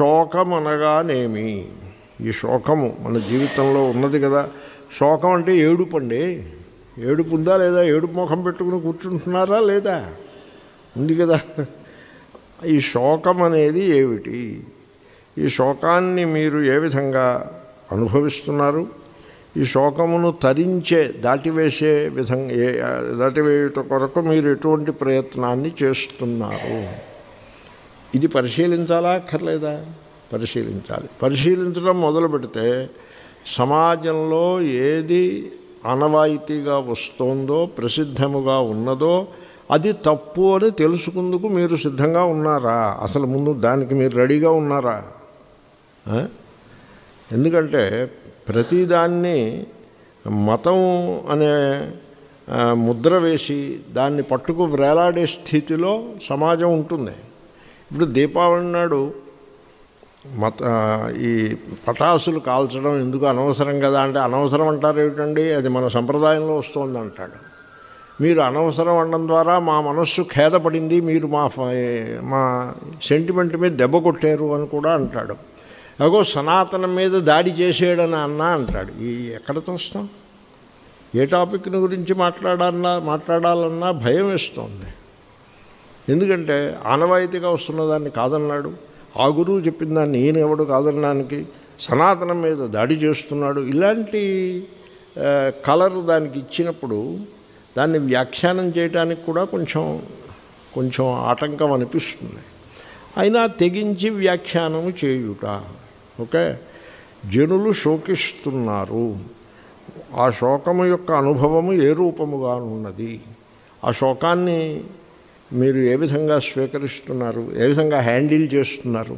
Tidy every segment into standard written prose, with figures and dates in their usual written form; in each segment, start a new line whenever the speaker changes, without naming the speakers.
శోకం అనగానేమి? ఈ శోకము మన జీవితంలో ఉన్నది కదా. శోకం అంటే ఏడుపు అండి. ఏడుపు ఉందా లేదా? ఏడుపు ముఖం పెట్టుకుని కూర్చుంటున్నారా లేదా? ఉంది కదా. ఈ శోకం అనేది ఏమిటి? ఈ శోకాన్ని మీరు ఏ విధంగా అనుభవిస్తున్నారు? ఈ శోకమును తరించే దాటివేసే విధంగా దాటివేయుట కొరకు మీరు ఎటువంటి ప్రయత్నాన్ని చేస్తున్నారు? ఇది పరిశీలించాలా అక్కర్లేదా? పరిశీలించాలి. పరిశీలించడం మొదలు పెడితే సమాజంలో ఏది ఆనవాయితీగా వస్తోందో, ప్రసిద్ధముగా ఉన్నదో అది తప్పు అని తెలుసుకుందుకు మీరు సిద్ధంగా ఉన్నారా? అసలు ముందు దానికి మీరు రెడీగా ఉన్నారా? ఎందుకంటే ప్రతిదాన్ని మతం అనే ముద్ర వేసి దాన్ని పట్టుకు వేలాడే స్థితిలో సమాజం ఉంటుంది. ఇప్పుడు దీపావళి నాడు ఈ పటాసులు కాల్చడం ఎందుకు అనవసరం కదా అంటే, అనవసరం అంటారు ఏమిటండి, అది మన సంప్రదాయంలో వస్తుంది అంటాడు. మీరు అనవసరం అనడం ద్వారా మా మనస్సు ఖేదపడింది, మీరు మా సెంటిమెంట్ మీద దెబ్బ కొట్టారు అని కూడా అంటాడు. అగో సనాతనం మీద దాడి చేసేయడని అన్నా అంటాడు. ఈ ఎక్కడితో వస్తాం? ఏ టాపిక్ని గురించి మాట్లాడాలన్నా భయం వేస్తుంది. ఎందుకంటే ఆనవాయితీగా వస్తున్న దాన్ని కాదన్నాడు, ఆ గురువు చెప్పిన దాన్ని ఈయన ఎవడు కాదనడానికి సనాతనం మీద దాడి చేస్తున్నాడు. ఇలాంటి కలర్ దానికి ఇచ్చినప్పుడు దాన్ని వ్యాఖ్యానం చేయడానికి కూడా కొంచెం ఆటంకం అనిపిస్తుంది. అయినా తెగించి వ్యాఖ్యానము చేయుట. ఓకే, జనులు శోకిస్తున్నారు. ఆ శోకము యొక్క అనుభవము ఏ రూపముగా ఉన్నది? ఆ శోకాన్ని మీరు ఏ విధంగా స్వీకరిస్తున్నారు? ఏ విధంగా హ్యాండిల్ చేస్తున్నారు?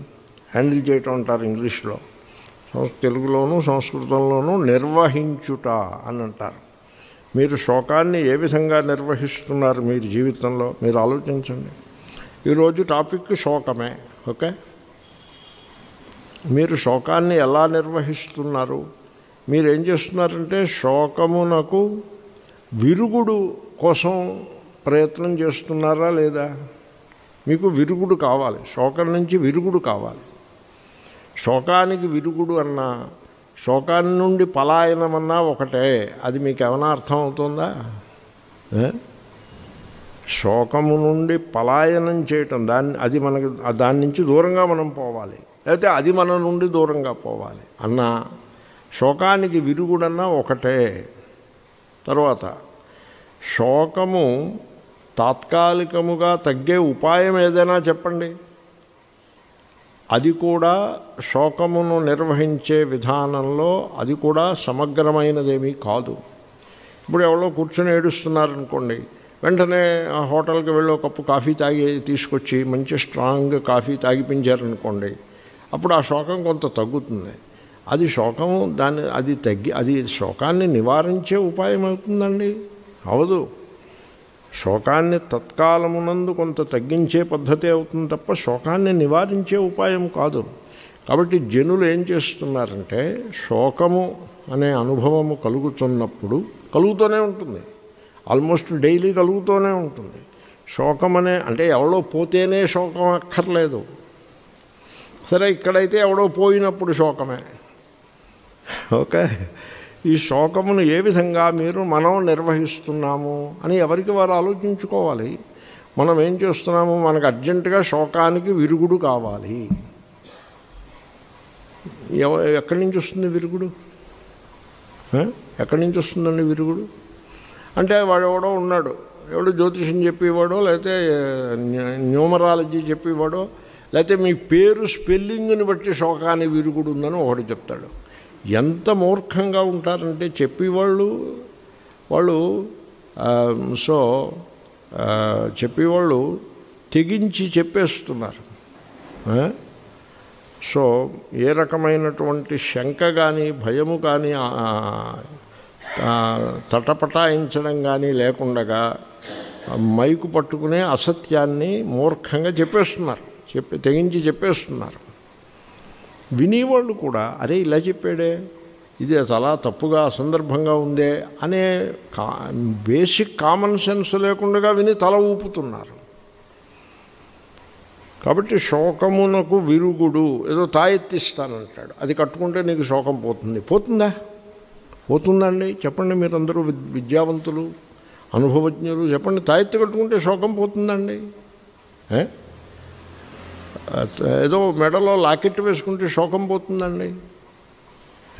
హ్యాండిల్ చేయటం అంటారు ఇంగ్లీష్లో, తెలుగులోనూ సంస్కృతంలోనూ నిర్వహించుట అని అంటారు. మీరు శోకాన్ని ఏ విధంగా నిర్వహిస్తున్నారు మీరు జీవితంలో? మీరు ఆలోచించండి. ఈరోజు టాపిక్ శోకమే. ఓకే, మీరు శోకాన్ని ఎలా నిర్వహిస్తున్నారు? మీరు ఏం చేస్తున్నారంటే శోకమునకు విరుగుడు కోసం ప్రయత్నం చేస్తున్నారా లేదా? మీకు విరుగుడు కావాలి, శోకం నుంచి విరుగుడు కావాలి. శోకానికి విరుగుడు అన్నా శోకాన్ని నుండి పలాయనమన్నా ఒకటే. అది మీకు ఏమైనా అర్థం అవుతుందా? శోకము నుండి పలాయనం చేయటం, దాని నుంచి దూరంగా మనం పోవాలి, లేకపోతే అది మన నుండి దూరంగా పోవాలి అన్నా శోకానికి విరుగుడన్నా ఒకటే. తర్వాత శోకము తాత్కాలికముగా తగ్గే ఉపాయం ఏదైనా చెప్పండి. అది కూడా శోకమును నిర్వహించే విధానంలో అది కూడా సమగ్రమైనదేమీ కాదు. ఇప్పుడు ఎవరో కూర్చొని ఏడుస్తున్నారనుకోండి, వెంటనే ఆ హోటల్కి వెళ్ళి ఒక కప్పు కాఫీ తీసుకొచ్చి మంచి స్ట్రాంగ్ కాఫీ తాగిపించారనుకోండి, అప్పుడు ఆ శోకం కొంత తగ్గుతుంది. అది శోకము అది శోకాన్ని నివారించే ఉపాయం అవుతుందండి? అవదు. శోకాన్ని తత్కాలమునందు కొంత తగ్గించే పద్ధతి అవుతుంది తప్ప శోకాన్ని నివారించే ఉపాయం కాదు. కాబట్టి జనులు ఏం చేస్తున్నారంటే శోకము అనే అనుభవము కలుగుతున్నప్పుడు, కలుగుతూనే ఉంటుంది, ఆల్మోస్ట్ డైలీ కలుగుతూనే ఉంటుంది. శోకం అంటే ఎవడో పోతేనే శోకం అక్కర్లేదు. సరే, ఇక్కడైతే ఎవడో పోయినప్పుడు శోకమే. ఓకే, ఈ శోకమును ఏ విధంగా మనం నిర్వహిస్తున్నాము అని ఎవరికి వారు ఆలోచించుకోవాలి. మనం ఏం చేస్తున్నాము? మనకు అర్జెంటుగా శోకానికి విరుగుడు కావాలి. ఎక్కడి నుంచి వస్తుంది విరుగుడు? ఎక్కడి నుంచి వస్తుందండి విరుగుడు? అంటే వాడు ఎవడో ఉన్నాడు, ఎవడో జ్యోతిషం చెప్పేవాడో, లేకపోతే న్యూమరాలజీ చెప్పేవాడో, లేకపోతే మీ పేరు స్పెల్లింగ్ని బట్టి శోకానికి విరుగుడు ఉందని ఒకటి చెప్తాడు. ఎంత మూర్ఖంగా ఉంటారంటే చెప్పేవాళ్ళు చెప్పేవాళ్ళు తెగించి చెప్పేస్తున్నారు. సో ఏ రకమైనటువంటి శంక కానీ భయము కానీ తటపటాయించడం కానీ లేకుండా మైకు పట్టుకునే అసత్యాన్ని మూర్ఖంగా చెప్పేస్తున్నారు, తెగించి చెప్పేస్తున్నారు. వినేవాళ్ళు కూడా అరే ఇలా చెప్పాడే, ఇది చాలా తప్పుగా అసందర్భంగా ఉందే అనే బేసిక్ కామన్ సెన్స్ లేకుండా విని తల ఊపుతున్నారు. కాబట్టి శోకమునకు విరుగుడు, ఏదో తాయెత్తిస్తానంటాడు, అది కట్టుకుంటే నీకు శోకం పోతుంది. పోతుందా? పోతుందండి? చెప్పండి, మీరందరూ విద్యావంతులు, అనుభవజ్ఞులు, చెప్పండి, తాయెత్తి కట్టుకుంటే శోకం పోతుందండి? ఏదో మెడలో లాకెట్ వేసుకుంటే శోకం పోతుందండి?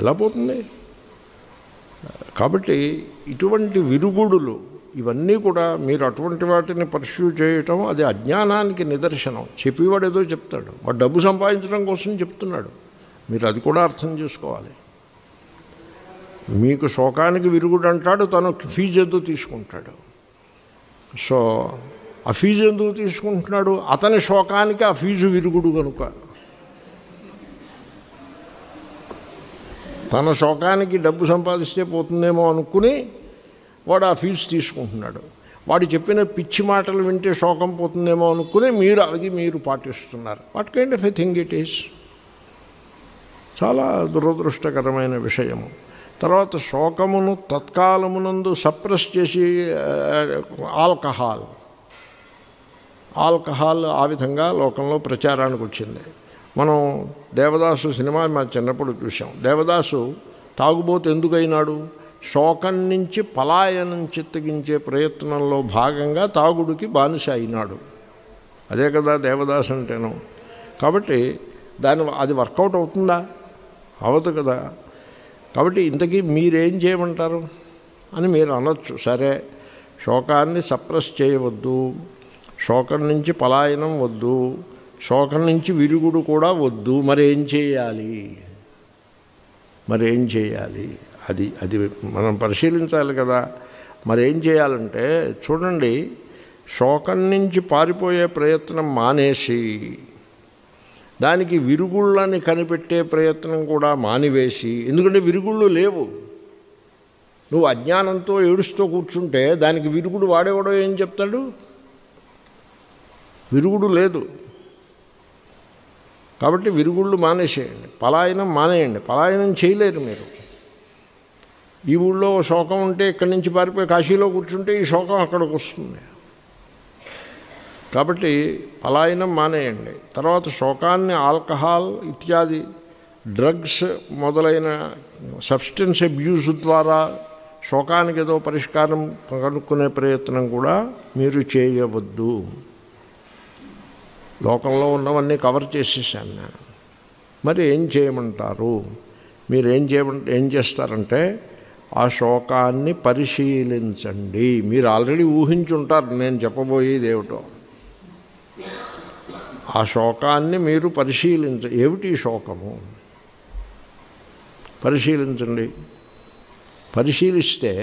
ఎలా పోతుంది? కాబట్టి ఇటువంటి విరుగుడులు ఇవన్నీ కూడా మీరు అటువంటి వాటిని పర్స్యూ చేయటం అది అజ్ఞానానికి నిదర్శనం. చెప్పేవాడు ఏదో చెప్తాడు, వాడు డబ్బు సంపాదించడం కోసం చెప్తున్నాడు, మీరు అది కూడా అర్థం చేసుకోవాలి. మీకు శోకానికి విరుగుడు అంటాడు, తను ఫీజు ఎందుకు తీసుకుంటాడు. సో ఆ ఫీజు ఎందుకు తీసుకుంటున్నాడు? అతని శోకానికి ఆ ఫీజు విరుగుడు కనుక. తన శోకానికి డబ్బు సంపాదిస్తే పోతుందేమో అనుకుని వాడు ఆ ఫీజు తీసుకుంటున్నాడు. వాడు చెప్పిన పిచ్చి మాటలు వింటే శోకం పోతుందేమో అనుకుని మీరు పాటిస్తున్నారు. What kind of a thing it is? చాలా దురదృష్టకరమైన విషయము. తర్వాత శోకమును తత్కాలమునందు సప్రెస్ చేసి ఆల్కహాల్ ఆ విధంగా లోకంలో ప్రచారానికి వచ్చింది. మనం దేవదాసు సినిమా మా చిన్నప్పుడు చూసాం. దేవదాసు తాగుబోతు ఎందుకైనాడు? శోకం నుంచి పలాయనం చిత్తగించే ప్రయత్నంలో భాగంగా తాగుడికి బానిస అయినాడు. అదే కదా దేవదాసు అంటేను. కాబట్టి అది వర్కౌట్ అవుతుందా? అవదు కదా. కాబట్టి ఇంతకీ మీరేం చేయమంటారు అని మీరు అనొచ్చు. సరే, శోకాన్ని సప్రెస్ చేయవద్దు, శోకం నుంచి పలాయనం వద్దు, శోకం నుంచి విరుగుడు కూడా వద్దు, మరేం చేయాలి? అది మనం పరిశీలించాలి కదా. మరేం చేయాలంటే చూడండి, శోకం నుంచి పారిపోయే ప్రయత్నం మానేసి దానికి విరుగుళ్ళని కనిపెట్టే ప్రయత్నం కూడా మానివేసి, ఎందుకంటే విరుగుళ్ళు లేవు, నువ్వు అజ్ఞానంతో ఏడుస్తూ కూర్చుంటే దానికి విరుగుడు వాడేవాడో ఏం చెప్తాడు? విరుగుడు లేదు. కాబట్టి విరుగుళ్ళు మానేసేయండి, పలాయనం మానేయండి. పలాయనం చేయలేరు మీరు. ఈ ఊళ్ళో శోకం ఉంటే ఇక్కడి నుంచి పారిపోయి కాశీలో కూర్చుంటే ఈ శోకం అక్కడికి వస్తుంది. కాబట్టి పలాయనం మానేయండి. తర్వాత శోకాన్ని ఆల్కహాల్ ఇత్యాది డ్రగ్స్ మొదలైన సబ్స్టెన్స్ అబ్యూస్ ద్వారా శోకానికి ఏదో పరిష్కారం కనుక్కునే ప్రయత్నం కూడా మీరు చేయవద్దు. లోకంలో ఉన్నవన్నీ కవర్ చేసేసాను నేను. మరి ఏం చేయమంటారు? మీరు ఏం చేస్తారంటే ఆ శోకాన్ని పరిశీలించండి. మీరు ఆల్రెడీ ఊహించుంటారు నేను చెప్పబోయేది ఏమిటో. ఆ శోకాన్ని మీరు ఏమిటి శోకము పరిశీలించండి. పరిశీలిస్తే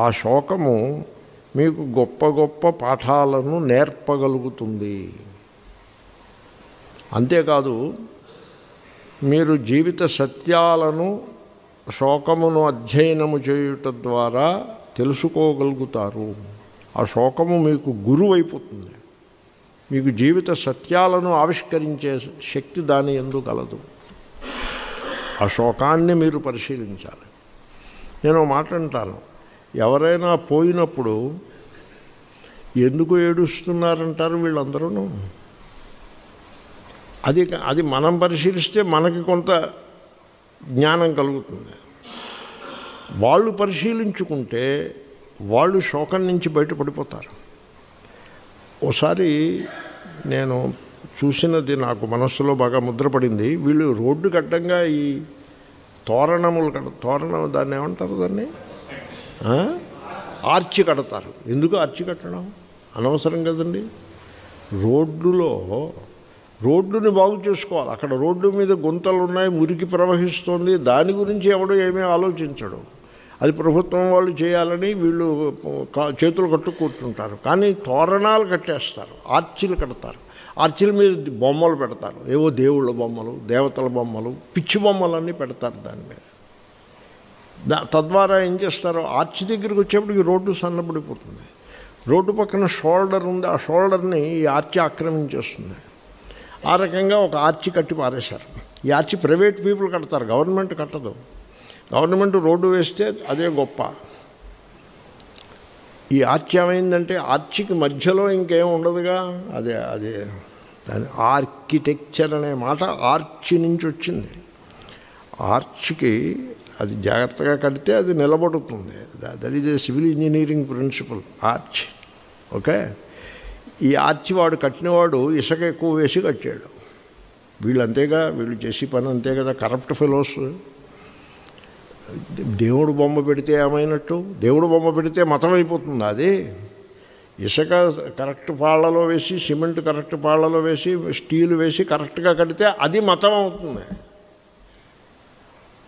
ఆ శోకము మీకు గొప్ప గొప్ప పాఠాలను నేర్పగలుగుతుంది. అంతేకాదు, మీరు జీవిత సత్యాలను శోకమును అధ్యయనము చేయుట ద్వారా తెలుసుకోగలుగుతారు. ఆ శోకము మీకు గురువు అయిపోతుంది. మీకు జీవిత సత్యాలను ఆవిష్కరించే శక్తి దాని యందు కలదు. ఆ శోకాన్ని మీరు పరిశీలించాలి. నేను మాట అంటాను, ఎవరైనా పోయినప్పుడు ఎందుకు ఏడుస్తున్నారంటారు వీళ్ళందరూ. అది మనం పరిశీలిస్తే మనకి కొంత జ్ఞానం కలుగుతుంది. వాళ్ళు పరిశీలించుకుంటే వాళ్ళు శోకం నుంచి బయటపడిపోతారు. ఓసారి నేను చూసినది నాకు మనస్సులో బాగా ముద్రపడింది. వీళ్ళు రోడ్డుకి అడ్డంగా ఈ తోరణం దాన్ని ఏమంటారు, దాన్ని ఆర్చి కడతారు. ఎందుకు ఆర్చి కట్టడం? అనవసరం కదండి. రోడ్డుని బాగు చేసుకోవాలి. అక్కడ రోడ్డు మీద గుంతలు ఉన్నాయి, మురికి ప్రవహిస్తోంది, దాని గురించి ఎవడో ఏమీ ఆలోచించడు. అది ప్రభుత్వం వాళ్ళు చేయాలని వీళ్ళు చేతులు కట్టు కూర్చుంటారు. కానీ తోరణాలు కట్టేస్తారు, ఆర్చీలు కడతారు. ఆర్చీల మీద బొమ్మలు పెడతారు, ఏవో దేవుళ్ళ బొమ్మలు, దేవతల బొమ్మలు, పిచ్చి బొమ్మలన్నీ పెడతారు దాని మీద. తద్వారా ఏం చేస్తారు, ఆర్చి దగ్గరికి వచ్చేప్పటికి రోడ్డు సన్నబడిపోతుంది. రోడ్డు పక్కన షోల్డర్ ఉంది, ఆ షోల్డర్ని ఈ ఆర్చి ఆక్రమించేస్తుంది. ఆ రకంగా ఒక ఆర్చి కట్టి పారేశారు. ఈ ఆర్చి ప్రైవేట్ పీపుల్ కడతారు, గవర్నమెంట్ కట్టదు. గవర్నమెంట్ రోడ్డు వేస్తే అదే గొప్ప. ఈ ఆర్చి ఏమైందంటే ఆర్చికి మధ్యలో ఇంకేం ఉండదుగా, అదే దాని ఆర్కిటెక్చర్ అనే మాట ఆర్చ్ నుంచి వచ్చింది. ఆర్చ్కి అది జాగ్రత్తగా కడితే అది నిలబడుతుంది. That is a civil engineering principle, arch. Okay, ఈ ఆర్చ్ వాడు కట్టినవాడు ఇసుక ఎక్కువ వేసి కట్టాడు. వీళ్ళు అంతేగా, వీళ్ళు చేసే పని అంతే కదా, కరప్ట్ ఫెలోస్. దేవుడు బొమ్మ పెడితే ఏమైనట్టు? దేవుడు బొమ్మ పెడితే మతం అయిపోతుంది. అది ఇసుక కరెక్ట్ పాళ్లలో వేసి, సిమెంట్ కరెక్ట్ పాళ్లలో వేసి, స్టీల్ వేసి కరెక్ట్గా కడితే అది మతం అవుతుంది.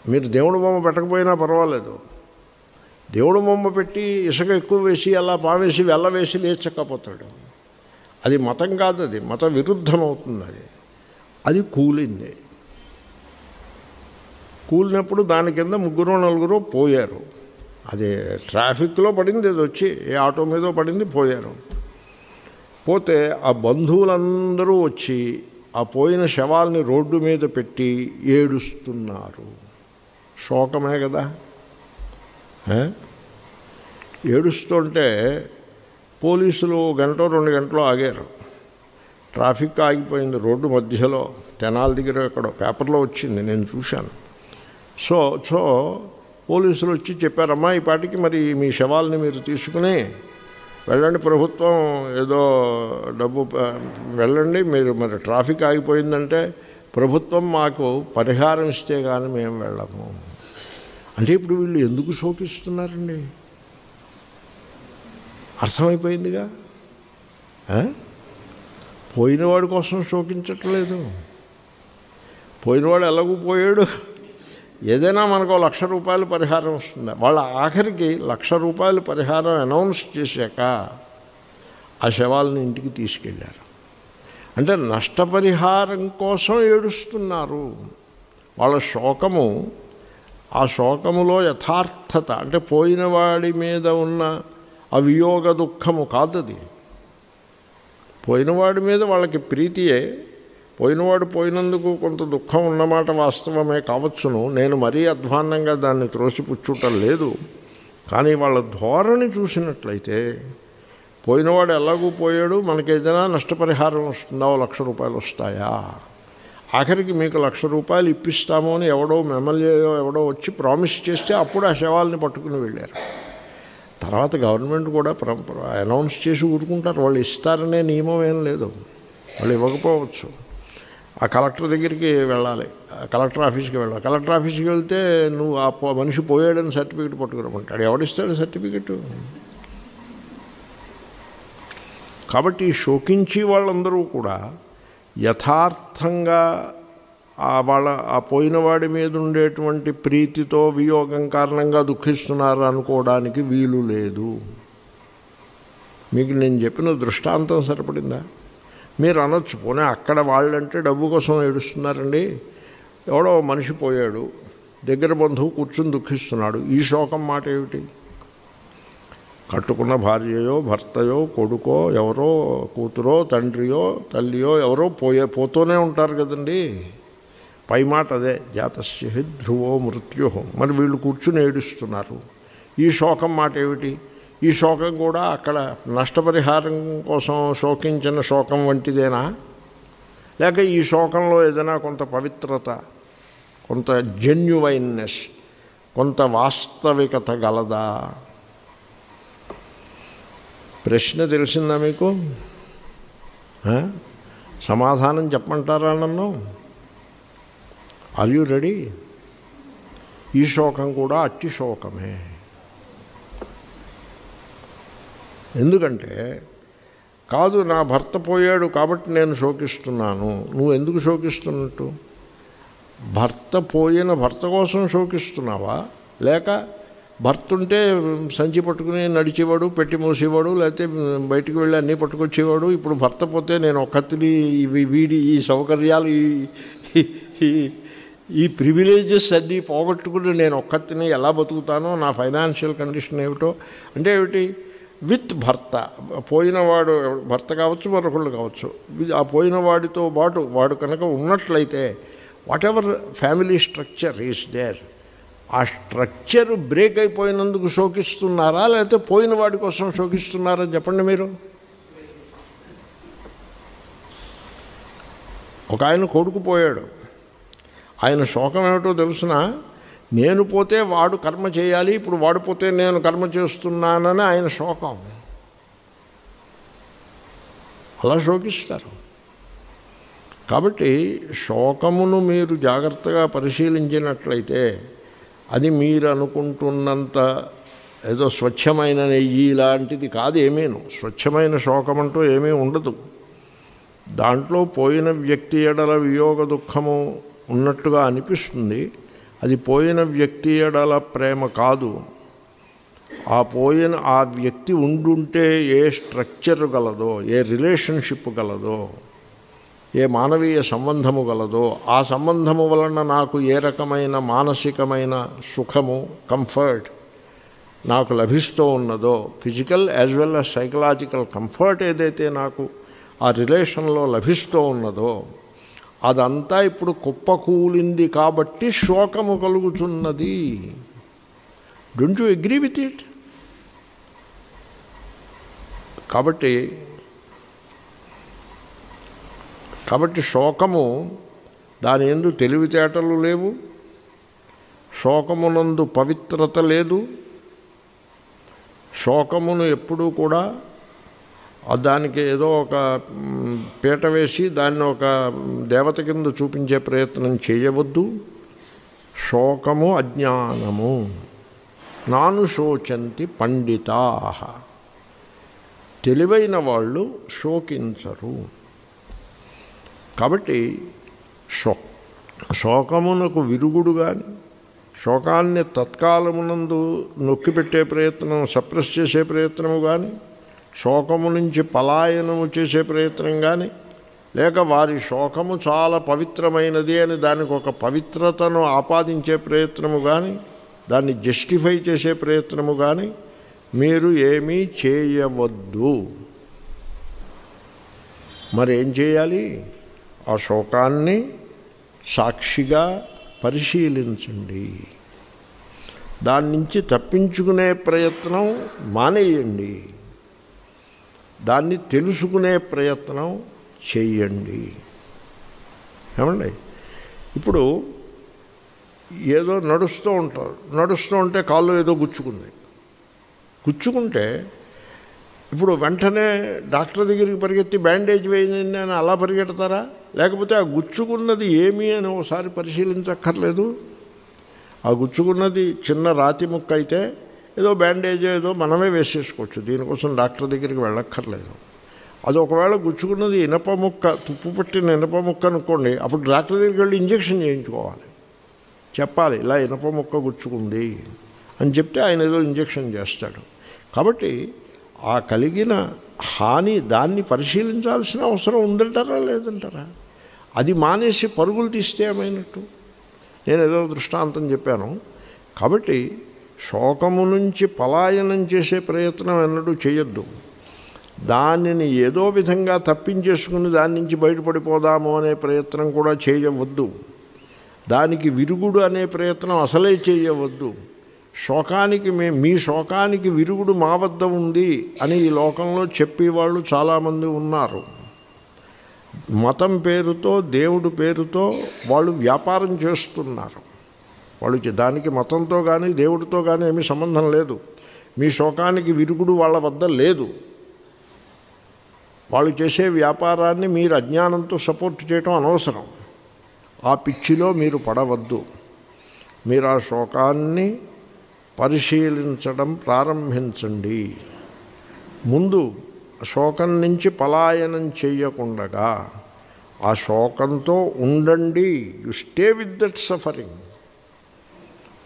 మీరు దేవుడు బొమ్మ పెట్టకపోయినా పర్వాలేదు, దేవుడు బొమ్మ పెట్టి ఇసుక ఎక్కువ వేసి అలా పావేసి వెళ్ళవేసి లేచకపోతాడు. అది మతం కాదు, అది మత విరుద్ధం అవుతుంది. అది కూలింది. కూలినప్పుడు దాని కింద 3-4 పోయారు. అది ట్రాఫిక్లో పడింది, అది వచ్చి ఏ ఆటో మీదో పడింది, పోయారు. పోతే ఆ బంధువులందరూ వచ్చి ఆ పోయిన శవాల్ని రోడ్డు మీద పెట్టి ఏడుస్తున్నారు. శోకమే కదా. ఏడుస్తుంటే పోలీసులు 1-2 గంటలు ఆగారు. ట్రాఫిక్ ఆగిపోయింది రోడ్డు మధ్యలో, తెనాలి దగ్గర ఎక్కడో పేపర్లో వచ్చింది, నేను చూశాను. సో పోలీసులు వచ్చి చెప్పారమ్మా, ఈ పాటికి మరి మీ శవాల్ని మీరు తీసుకుని వెళ్ళండి, ప్రభుత్వం ఏదో డబ్బు వెళ్ళండి, మీరు మరి ట్రాఫిక్ ఆగిపోయిందంటే ప్రభుత్వం మాకు పరిహారం ఇస్తే కానీ మేము వెళ్ళము. అంటే ఇప్పుడు వీళ్ళు ఎందుకు శోకిస్తున్నారండి? అర్థమైపోయిందిగా. పోయినవాడి కోసం శోకించట్లేదు. పోయినవాడు ఎలాగూ పోయాడు, ఏదైనా మనకు ₹1,00,000 పరిహారం వస్తుంది. వాళ్ళ ఆఖరికి ₹1,00,000 పరిహారం అనౌన్స్ చేశాక ఆ శవాలని ఇంటికి తీసుకెళ్ళారు. అంటే నష్టపరిహారం కోసం ఏడుస్తున్నారు. వాళ్ళ శోకము, ఆ శోకములో యథార్థత అంటే పోయినవాడి మీద ఉన్న అవియోగ దుఃఖము కాదది. పోయినవాడి మీద వాళ్ళకి ప్రీతియే. పోయినవాడు పోయినందుకు కొంత దుఃఖం ఉన్నమాట వాస్తవమే కావచ్చును, నేను మరీ అధ్వాన్నంగా దాన్ని త్రోసిపుచ్చుటం లేదు. కానీ వాళ్ళ ధోరణి చూసినట్లయితే పోయినవాడు ఎలాగూ పోయాడు, మనకి ఏదైనా నష్టపరిహారం వస్తుందా, ₹1,00,000 వస్తాయా, ఆఖరికి మీకు ₹1,00,000 ఇప్పిస్తాము అని ఎవడో ఎమ్మెల్యే ఎవడో వచ్చి ప్రామిస్ చేస్తే అప్పుడు ఆ శవాల్ని పట్టుకుని వెళ్ళారు. తర్వాత గవర్నమెంట్ కూడా అనౌన్స్ చేసి ఊరుకుంటారు. వాళ్ళు ఇస్తారనే నియమం ఏం లేదు, వాళ్ళు ఇవ్వకపోవచ్చు. ఆ కలెక్టర్ దగ్గరికి వెళ్ళాలి, కలెక్టర్ ఆఫీస్కి వెళ్ళాలి. కలెక్టర్ ఆఫీస్కి వెళ్తే నువ్వు ఆ మనిషి పోయాడని సర్టిఫికెట్ పట్టుకురమ్మంటాడు. ఎవడిస్తాడు సర్టిఫికెట్? కాబట్టి శోకించి వాళ్ళందరూ కూడా యథార్థంగా ఆ పోయినవాడి మీద ఉండేటువంటి ప్రీతితో వియోగం కారణంగా దుఃఖిస్తున్నారు అనుకోవడానికి వీలు లేదు. మీకు నేను చెప్పిన దృష్టాంతం సరిపడిందా? మీరు అనొచ్చు, పోనీ అక్కడ వాళ్ళంటే డబ్బు కోసం ఏడుస్తున్నారండి, ఎవడో మనిషి పోయాడు, దగ్గర బంధువు కూర్చుని దుఃఖిస్తున్నాడు, ఈ శోకం మాట ఏమిటి? కట్టుకున్న భార్యయో భర్తయో కొడుకో ఎవరో కూతురో తండ్రియో తల్లియో ఎవరో పోతూనే ఉంటారు కదండి. పై మాట అదే, జాతస్య హి ధ్రువో మృత్యు. మరి వీళ్ళు కూర్చుని ఏడుస్తున్నారు, ఈ శోకం మాట ఏమిటి? ఈ శోకం కూడా అక్కడ నష్టపరిహారం కోసం శోకించిన శోకం వంటిదేనా? లేక ఈ శోకంలో ఏదైనా కొంత పవిత్రత, కొంత జెన్యువైన్నెస్, కొంత వాస్తవికత గలదా? ప్రశ్న తెలిసిందా మీకు? సమాధానం చెప్పమంటారా నన్ను? Are you ready? ఈ శోకం కూడా అట్టి శోకమే. ఎందుకంటే కాదు, నా భర్త పోయాడు కాబట్టి నేను శోకిస్తున్నాను. నువ్వు ఎందుకు శోకిస్తున్నట్టు? భర్త పోయిన భర్త కోసం శోకిస్తున్నావా, లేక భర్త ఉంటే సంచి పట్టుకుని నడిచేవాడు, పెట్టి మూసేవాడు, లేకపోతే బయటికి వెళ్ళి అన్నీ పట్టుకొచ్చేవాడు, ఇప్పుడు భర్త పోతే నేను ఒక్కతిని వీడి ఈ సౌకర్యాలు ఈ ప్రివిలేజెస్ అన్నీ పోగొట్టుకుని నేను ఒక్కతిని ఎలా బతుకుతానో, నా ఫైనాన్షియల్ కండిషన్ ఏమిటో అంటే ఏమిటి? విత్ భర్త, పోయినవాడు భర్త కావచ్చు మరొకళ్ళు కావచ్చు, ఆ పోయిన వాడితో పాటు వాడు కనుక ఉన్నట్లయితే whatever family structure is there, ఆ స్ట్రక్చర్ బ్రేక్ అయిపోయినందుకు శోకిస్తున్నారా, లేకపోతే పోయిన వాడి కోసం శోకిస్తున్నారా చెప్పండి మీరు. ఒక ఆయన కొడుకు పోయాడు. ఆయన శోకం ఏమిటో తెలుసిన, నేను పోతే వాడు కర్మ చేయాలి, ఇప్పుడు వాడు పోతే నేను కర్మ చేస్తున్నానని ఆయన శోకం. అలా శోకిస్తారు. కాబట్టి శోకమును మీరు జాగ్రత్తగా పరిశీలించినట్లయితే అది మీరు అనుకుంటున్నంత ఏదో స్వచ్ఛమైన నెయ్యి లాంటిది కాదు. ఏమీను స్వచ్ఛమైన శోకం అంటూ ఏమీ ఉండదు. దాంట్లో పోయిన వ్యక్తి ఎడల వియోగ దుఃఖము ఉన్నట్టుగా అనిపిస్తుంది. అది పోయిన వ్యక్తి ఎడల ప్రేమ కాదు. ఆ వ్యక్తి ఉండుంటే ఏ స్ట్రక్చర్ గలదో, ఏ రిలేషన్షిప్ గలదో, ఏ మానవీయ సంబంధము గలదో, ఆ సంబంధము వలన నాకు ఏ రకమైన మానసికమైన సుఖము, కంఫర్ట్ నాకు లభిస్తూ ఉన్నదో, physical as well as psychological comfort ఏదైతే నాకు ఆ రిలేషన్లో లభిస్తూ ఉన్నదో అదంతా ఇప్పుడు కుప్పకూలింది కాబట్టి శోకము కలుగుతున్నది. Don't you agree with it? కాబట్టి శోకము దాని యందు తెలివితేటలు లేవు, శోకమునందు పవిత్రత లేదు. శోకమును ఎప్పుడూ కూడా దానికి ఏదో ఒక పీట వేసి దాన్ని ఒక దేవత కింద చూపించే ప్రయత్నం చేయవద్దు. శోకము అజ్ఞానము. నాను శోచంతి పండితాః. తెలివైన వాళ్ళు శోకించరు. కాబట్టి శోకమునకు విరుగుడు కానీ, శోకాన్ని తత్కాలమునందు నొక్కిపెట్టే ప్రయత్నం, సప్రెస్ చేసే ప్రయత్నము కానీ, శోకము నుంచి పలాయనము చేసే ప్రయత్నం కానీ, లేక వారి శోకము చాలా పవిత్రమైనది అని దానికి ఒక పవిత్రతను ఆపాదించే ప్రయత్నము కానీ, దాన్ని జస్టిఫై చేసే ప్రయత్నము కానీ మీరు ఏమీ చేయవద్దు. మరేం చేయాలి? ఆ శోకాన్ని సాక్షిగా పరిశీలించండి. దాని నుంచి తప్పించుకునే ప్రయత్నం మానేయండి. దాన్ని తెలుసుకునే ప్రయత్నం చెయ్యండి. ఏమండి, ఇప్పుడు ఏదో నడుస్తూ ఉంటారు, నడుస్తూ ఉంటే కాళ్ళు ఏదో గుచ్చుకుంటే ఇప్పుడు వెంటనే డాక్టర్ దగ్గరికి పరిగెత్తి బ్యాండేజ్ వేయండి అని అలా పరిగెడతారా? లేకపోతే ఆ గుచ్చుకున్నది ఏమి అని ఒకసారి పరిశీలించక్కర్లేదు? ఆ గుచ్చుకున్నది చిన్న రాతి ముక్క అయితే ఏదో బ్యాండేజ్ ఏదో మనమే వేసేసుకోవచ్చు, దీనికోసం డాక్టర్ దగ్గరికి వెళ్ళక్కర్లేదు. అది ఒకవేళ గుచ్చుకున్నది ఇనప ముక్క, తుప్పు పట్టిన ఇనప ముక్క అనుకోండి, అప్పుడు డాక్టర్ దగ్గరికి వెళ్ళి ఇంజక్షన్ చేయించుకోవాలి. చెప్పాలి ఇలా ఇనప ముక్క గుచ్చుకుంది అని చెప్తే ఆయన ఏదో ఇంజక్షన్ చేస్తాడు. కాబట్టి ఆ కలిగిన హాని దాన్ని పరిశీలించాల్సిన అవసరం ఉందంటారా లేదంటారా? అది మానేసి పరుగులు తీస్తే ఏమైనట్టు? నేను ఏదో దృష్టాంతం చెప్పాను. కాబట్టి శోకము నుంచి పలాయనం చేసే ప్రయత్నం ఎన్నడూ చేయొద్దు. దానిని ఏదో విధంగా తప్పించేసుకుని దాని నుంచి బయటపడిపోదాము అనే ప్రయత్నం కూడా చేయవద్దు. దానికి విరుగుడు అనే ప్రయత్నం అసలే చేయవద్దు. శోకానికి మీ శోకానికి విరుగుడు మా వద్ద ఉంది అని ఈ లోకంలో చెప్పేవాళ్ళు చాలామంది ఉన్నారు. మతం పేరుతో, దేవుడి పేరుతో వాళ్ళు వ్యాపారం చేస్తున్నారు. వాళ్ళు దానికి మతంతో కానీ దేవుడితో కానీ ఏమీ సంబంధం లేదు. మీ శోకానికి విరుగుడు వాళ్ళ వద్ద లేదు. వాళ్ళు చేసే వ్యాపారాన్ని మీరు అజ్ఞానంతో సపోర్ట్ చేయటం అనవసరం. ఆ పిచ్చిలో మీరు పడవద్దు. మీరు ఆ శోకాన్ని పరిశీలించడం ప్రారంభించండి. ముందు శోకం నుంచి పలాయనం చేయకుండగా ఆ శోకంతో ఉండండి. You stay with that suffering,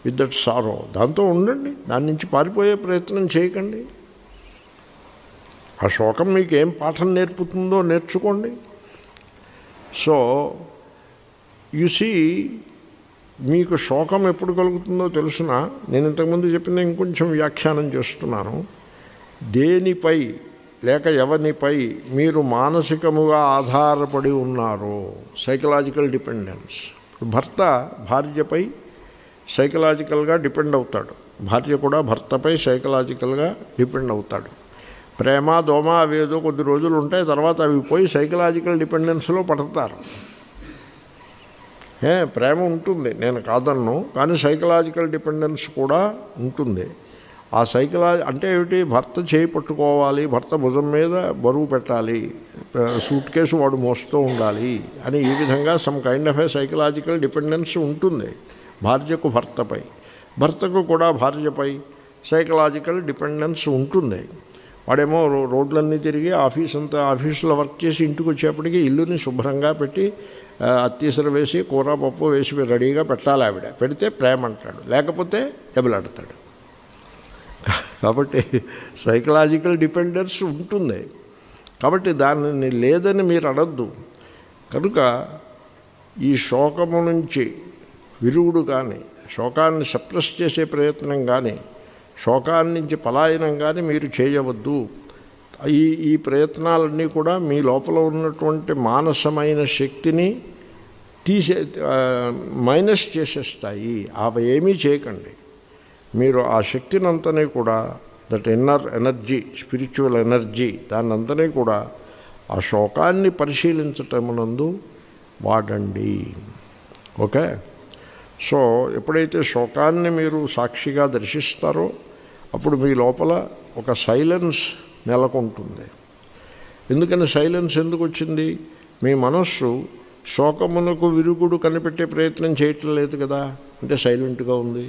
with that sorrow. దాంతో ఉండండి, దాని నుంచి పారిపోయే ప్రయత్నం చేయకండి. ఆ శోకం మీకు ఏం పాఠం నేర్పుతుందో నేర్చుకోండి. సో యు సీ, మీకు శోకం ఎప్పుడు కలుగుతుందో తెలుసిన, నేను ఇంతకుముందు చెప్పింది ఇంకొంచెం వ్యాఖ్యానం చేస్తున్నాను. దేనిపై లేక ఎవరిపై మీరు మానసికముగా ఆధారపడి ఉన్నారో, సైకలాజికల్ డిపెండెన్స్. భర్త భార్యపై సైకలాజికల్గా డిపెండ్ అవుతాడు, భార్య కూడా భర్తపై సైకలాజికల్గా డిపెండ్ అవుతాడు. ప్రేమ దోమ అవేదో కొద్ది రోజులు ఉంటాయి, తర్వాత అవి పోయి సైకలాజికల్ డిపెండెన్స్లో పడతారు. ప్రేమ ఉంటుంది, నేను కాదన్ను, కానీ సైకలాజికల్ డిపెండెన్స్ కూడా ఉంటుంది. ఆ అంటే ఏమిటి, భర్త చేయి పట్టుకోవాలి, భర్త భుజం మీద బరువు పెట్టాలి, సూట్ కేసు వాడు మోస్తూ ఉండాలి అని ఈ విధంగా some kind of a psychological dependence ఉంటుంది భార్యకు భర్తపై. భర్తకు కూడా భార్యపై సైకలాజికల్ డిపెండెన్స్ ఉంటుంది. వాడేమో రోడ్లన్నీ తిరిగి ఆఫీసులో వర్క్ చేసి ఇంటికి వచ్చేప్పటికి ఇల్లుని శుభ్రంగా పెట్టి అత్తీసర వేసి కూర పప్పు వేసి రెడీగా పెట్టాలి. ఆవిడ పెడితే ప్రేమ అంటాడు, లేకపోతే దెబ్బలాడతాడు. కాబట్టి సైకలాజికల్ డిపెండెన్స్ ఉంటుంది. కాబట్టి దానిని లేదని మీరు అనద్దు. కనుక ఈ శోకము నుంచి విరుగుడు కానీ, శోకాన్ని సప్రెస్ చేసే ప్రయత్నం కానీ, శోకాన్ని నుంచి పలాయనం కానీ మీరు చేయవద్దు. ఈ ప్రయత్నాలన్నీ కూడా మీ లోపల ఉన్నటువంటి మానసమైన శక్తిని మైనస్ చేసేస్తాయి. అవి ఏమీ చేయకండి. మీరు ఆ శక్తిని అంతనే కూడా, that inner energy, spiritual energy, దాన్నంతనే కూడా ఆ శోకాన్ని పరిశీలించటమునందు వాడండి. ఓకే. సో ఎప్పుడైతే శోకాన్ని మీరు సాక్షిగా దర్శిస్తారో అప్పుడు మీ లోపల ఒక సైలెన్స్ నెలకొంటుంది. ఎందుకని సైలెన్స్ ఎందుకు వచ్చింది? మీ మనస్సు శోకమునకు విరుగుడు కనిపెట్టే ప్రయత్నం చేయటం లేదు కదా, అంటే సైలెంట్గా ఉంది.